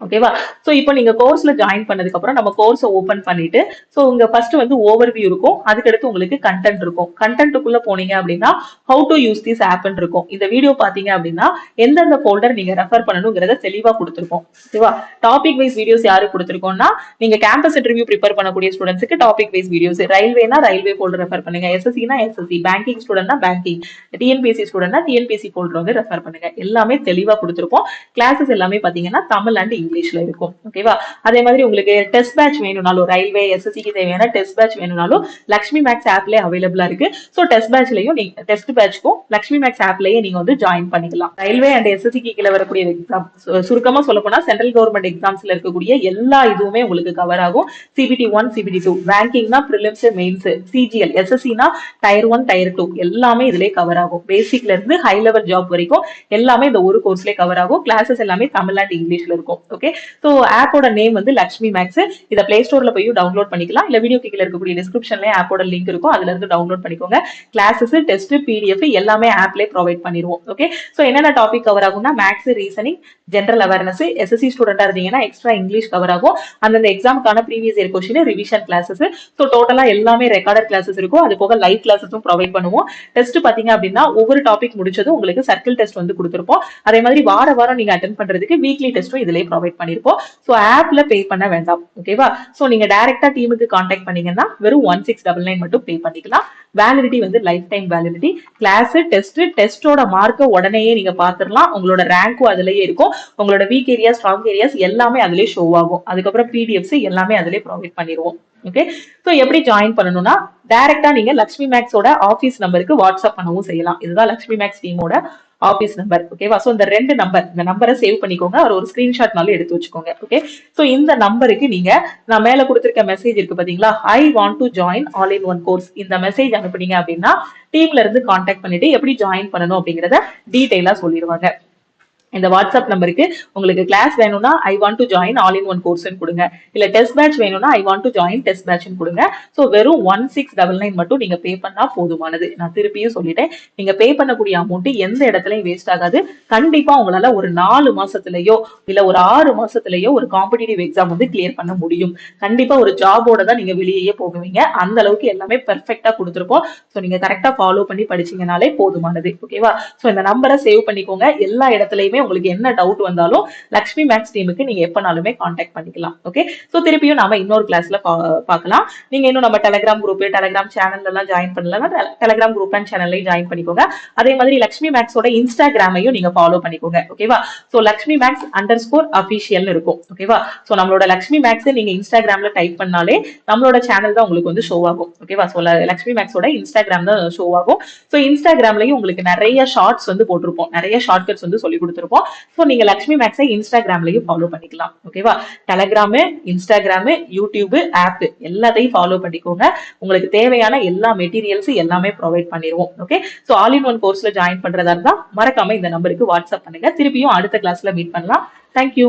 ஓகேவா? சோ இப்போ நீங்க கோர்ஸ்ல ஜாயின் பண்ணதுக்கு அப்புறம் நம்ம கோர்ஸை ஓபன் பண்ணிட்டு சோ உங்க ஃபர்ஸ்ட் வந்து ஓவர்வியூ இருக்கும். அதுக்கடுத்து உங்களுக்கு கண்டென்ட் இருக்கும். கண்டென்ட்டுக்குள்ள போனீங்க அப்படின்னா ஹவு டு யூஸ் திஸ் ஆப்னு இருக்கும். இந்த வீடியோ பாத்தீங்க அப்படின்னா எந்தெந்த ஃபோல்டர் நீங்க ரெஃபர் பண்ணணுங்கிறத தெளிவா கொடுத்துருக்கோம். ஓகேவா? டாபிக் வைஸ் வீடியோஸ் யாரு கொடுத்துருக்கோம்னா நீங்க கேம்பஸ் இன்டர்வியூ ப்ரிப்பேர் பண்ணக்கூடிய ஸ்டூடெண்ட்ஸ்க்கு டாபிக் வைஸ் வீடியோஸ், ரயில்வேனா ரயில்வே ஃபோல்டர் ரெஃபர் பண்ணுங்க, எஸ்எஸ்சினா எஸ்எஸ்சி, பேங்கிங் ஸ்டூடெண்ட்னா பேங்கிங், டிஎன்பிஎஸ்சி ஸ்டூடெண்ட்னா டிஎன்பிஎஸ்சி ஃபோல்டர் வந்து ரெஃபர் பண்ணுங்க. எல்லாமே தெளிவா கொடுத்துருப்போம். கிளாஸஸ் எல்லாமே பாத்தீங்கன்னா தமிழ் அண்ட் இங்கிலீஷ்ல இருக்கும். ஓகேவா? அதே மாதிரி உங்களுக்கு டெஸ்ட் பேட்ச் வேணும்னாலும் ரயில்வே எஸ்எஸ்சிக்கு தேவையான டெஸ்ட் பேட்ச் வேணும்னாலும் லக்ஷ்மி மேக்ஸ் ஆப்லயே அவைலபிளா இருக்கு. சோ டெஸ்ட் பேட்ச்லயும் நீங்க டெஸ்ட் பேட்ச்க்கும் லக்ஷ்மி மேக்ஸ் ஆப்லயே நீங்க வந்து ஜாயின் பண்ணிக்கலாம். ரயில்வே அண்ட் எஸ்எஸ்சிக்கு கீழே வரக்கூடிய எக்ஸாம், சுருக்கமா சொல்ல போனா சென்ட்ரல் கவர்மெண்ட் எக்ஸாம்ஸ்ல இருக்கக்கூடிய எல்லா இதுவுமே உங்களுக்கு கவர் ஆகும். சிபிடி 1, சிபிடி 2, பேங்கிங்னா பிரிலிம்ஸ், மெயின்ஸ், சிஜிஎல், எஸ்எஸ்சினா டயர் 1, டயர் 2 எல்லாமே இதுலயே கவர் ஆகும். பேசிக்ல இருந்து ஹை லெவல் ஜாப் வரைக்கும் எல்லாமே இந்த ஒரு கோர்ஸ்லயே கவர் ஆகும். கிளாஸஸ் எல்லாமே தமிழ் அண்ட் இங்கிலீஷ்ல இருக்கும். ஓகே, சோ ஆப்போட நேம் வந்து லக்ஷ்மி மேக்ஸ். இத பிளே ஸ்டோர்ல போய் டவுன்லோட் பண்ணிக்கலாம். இல்ல வீடியோ கீழ இருக்கக்கூடிய டிஸ்கிரிப்ஷன்ல ஆப்போட லிங்க் இருக்கும். அதுல இருந்து டவுன்லோட் பண்ணிக்கோங்க. கிளாஸஸ், டெஸ்ட், பிடிஎஃப் எல்லாமே ஆப்லயே ப்ரொவைட் பண்ணிடுவோம். ஓகே, சோ என்னென்ன டாபிக் கவர் ஆகும்னா maths, reasoning, general awareness, SSC ஸ்டூடெண்டா இருந்தீங்கன்னா எக்ஸ்ட்ரா இங்கிலீஷ் கவர் ஆகும். அந்தந்த எக்ஸாமுக்கான previous year question, revision classes, so டோட்டலா எல்லாமே ரெக்கார்டட் கிளாஸஸ் இருக்கும். அது போக லைவ் கிளாஸஸும் ப்ரொவைட் பண்ணுவோம். டெஸ்ட் பாத்தீங்க அப்படின்னா ஒவ்வொரு டாபிக் முடிச்சதும் உங்களுக்கு சர்க்கிள் டெஸ்ட் வந்து கொடுத்திருப்போம். அதே மாதிரி வாரம் நீங்க அட்டென்ட் பண்றதுக்கு வீக்லி டெஸ்டும் இதுலயே ப்ரொவைட் பண்ணிருப்போம். சோ ஆப்ல பே பண்ண வேண்டாம். ஓகேவா? சோ நீங்க டைரக்டா டீமுக்கு கான்டாக்ட் பண்ணீங்கன்னா வெறும் 1699 மட்டும் பே பண்ணிக்கலாம். வேலிடிட்டி வந்து lifetime validity. Class, test, டெஸ்டோட மார்க்க உடனேயே நீங்க பாத்துடலாம். உங்களோட ரேங்க்கும் அதுலயே இருக்கும். உங்களோட வீக் ஏரியா, ஸ்ட்ராங் ஏரியாஸ் எல்லாமே அதுலயே ஷோ ஆகும். அதுக்கப்புறம் பிடிஎஃப்ஸ் எல்லாமே அதுலயே ப்ரொவைட் பண்ணிடுவோம். ஓகே, சோ எப்படி ஜாயின் பண்ணணும்னா டைரக்டா நீங்க லக்ஷ்மி மேக்ஸோட ஆபீஸ் நம்பருக்கு வாட்ஸ்அப் பண்ணவும் செய்யலாம். இதுதான் லக்ஷ்மி மேக்ஸ் டீமோட ஆபீஸ் நம்பர். ஓகேவா? சோ இந்த ரெண்டு நம்பர், இந்த நம்பரை சேவ் பண்ணிக்கோங்க. ஒரு ஸ்கிரீன்ஷாட்னாலும் எடுத்து வச்சுக்கோங்க. ஓகே, சோ இந்த நம்பருக்கு நீங்க நான் மேல கொடுத்திருக்க மெசேஜ் இருக்கு பாத்தீங்களா, ஐ want to join all in one course, இந்த மெசேஜ் அனுப்புனீங்க அப்படின்னா டீம்ல இருந்து கான்டாக்ட் பண்ணிட்டு எப்படி ஜாயின் பண்ணணும் அப்படிங்கறத டீடைலா சொல்லிடுவாங்க. இந்த வாட்ஸ்அப் நம்பருக்கு உங்களுக்கு கிளாஸ் வேணும்னா I want to join all in one course கொடுங்க. இல்ல டெஸ்ட் பேட்ச் வேணும்னா I want to join test batch கொடுங்க. சோ வெறும் 1699 மட்டும் நீங்க பே பண்ணா போதுமானது. நான் திருப்பியும் சொல்லிட்டேன், நீங்க பே பண்ணக்கூடிய அமௌண்ட் எந்த இடத்துலயும் வேஸ்ட் ஆகாது. கண்டிப்பா உங்களால ஒரு 4 மாசத்துலயோ இல்ல ஒரு 6 மாசத்துலயோ ஒரு காம்படிட்டிவ் எக்ஸாம் வந்து கிளியர் பண்ண முடியும். கண்டிப்பா ஒரு ஜாபோட தான் நீங்க வெளியே போகுவீங்க. அந்த அளவுக்கு எல்லாமே பெர்ஃபெக்ட்டா கொடுத்துருப்போம். சோ நீங்க கரெக்டா ஃபாலோ பண்ணி படிச்சீங்கனாலே போதுமானது. ஓகேவா? சோ இந்த நம்பரை சேவ் பண்ணிக்கோங்க. எல்லா இடத்துலயுமே உங்களுக்கு என்ன டவுட் வந்தாலும் லக்ஷ்மி மேக்ஸ் டீமுக்கு நீங்க எப்பனாலுமே கான்டாக்ட் பண்ணிக்கலாம். ஓகே, சோ திருப்பியும் நாம இன்னொரு கிளாஸ்ல பார்க்கலாம். நீங்க இன்னும் நம்ம டெலிகிராம் குரூப், டெலிகிராம் சேனல் எல்லாம் ஜாயின் பண்ணலன்னா டெலிகிராம் குரூப் அண்ட் சேனல்லையும் ஜாயின் பண்ணிக்கோங்க. அதே மாதிரி லக்ஷ்மி மேக்ஸோட இன்ஸ்டாகிராமையும் நீங்க ஃபாலோ பண்ணிக்கோங்க. ஓகேவா? சோ லக்ஷ்மி மேக்ஸ் _official இருக்கும். ஓகேவா? சோ நம்மளோட லக்ஷ்மி மேக்ஸ் நீங்க இன்ஸ்டாகிராம்ல டைப் பண்ணாலே நம்மளோட சேனல் தான் உங்களுக்கு வந்து ஷோ ஆகும். ஓகேவா? சோ லக்ஷ்மி மேக்ஸோட இன்ஸ்டாகிராம் தான் ஷோ ஆகும். சோ இன்ஸ்டாகிராம்லயும் உங்களுக்கு நிறைய ஷார்ட்ஸ் வந்து போட்டிருப்போம். நிறைய ஷார்ட்கட்ஸ் வந்து சொல்லி கொடுத்துருப்போம். கொடுப்போம். ஸோ நீங்க லக்ஷ்மி மேக்ஸை இன்ஸ்டாகிராம்லயும் ஃபாலோ பண்ணிக்கலாம். ஓகேவா? டெலகிராமு, இன்ஸ்டாகிராமு, யூடியூப் ஆப் எல்லாத்தையும் ஃபாலோ பண்ணிக்கோங்க. உங்களுக்கு தேவையான எல்லா மெட்டீரியல்ஸ் எல்லாமே ப்ரொவைட் பண்ணிடுவோம். Okay, so all in one கோர்ஸ்ல ஜாயின் பண்றதா இருந்தா மறக்காம இந்த நம்பருக்கு வாட்ஸ்அப் பண்ணுங்க. திருப்பியும் அடுத்த கிளாஸ்ல மீட் பண்ணலாம். தேங்க்யூ.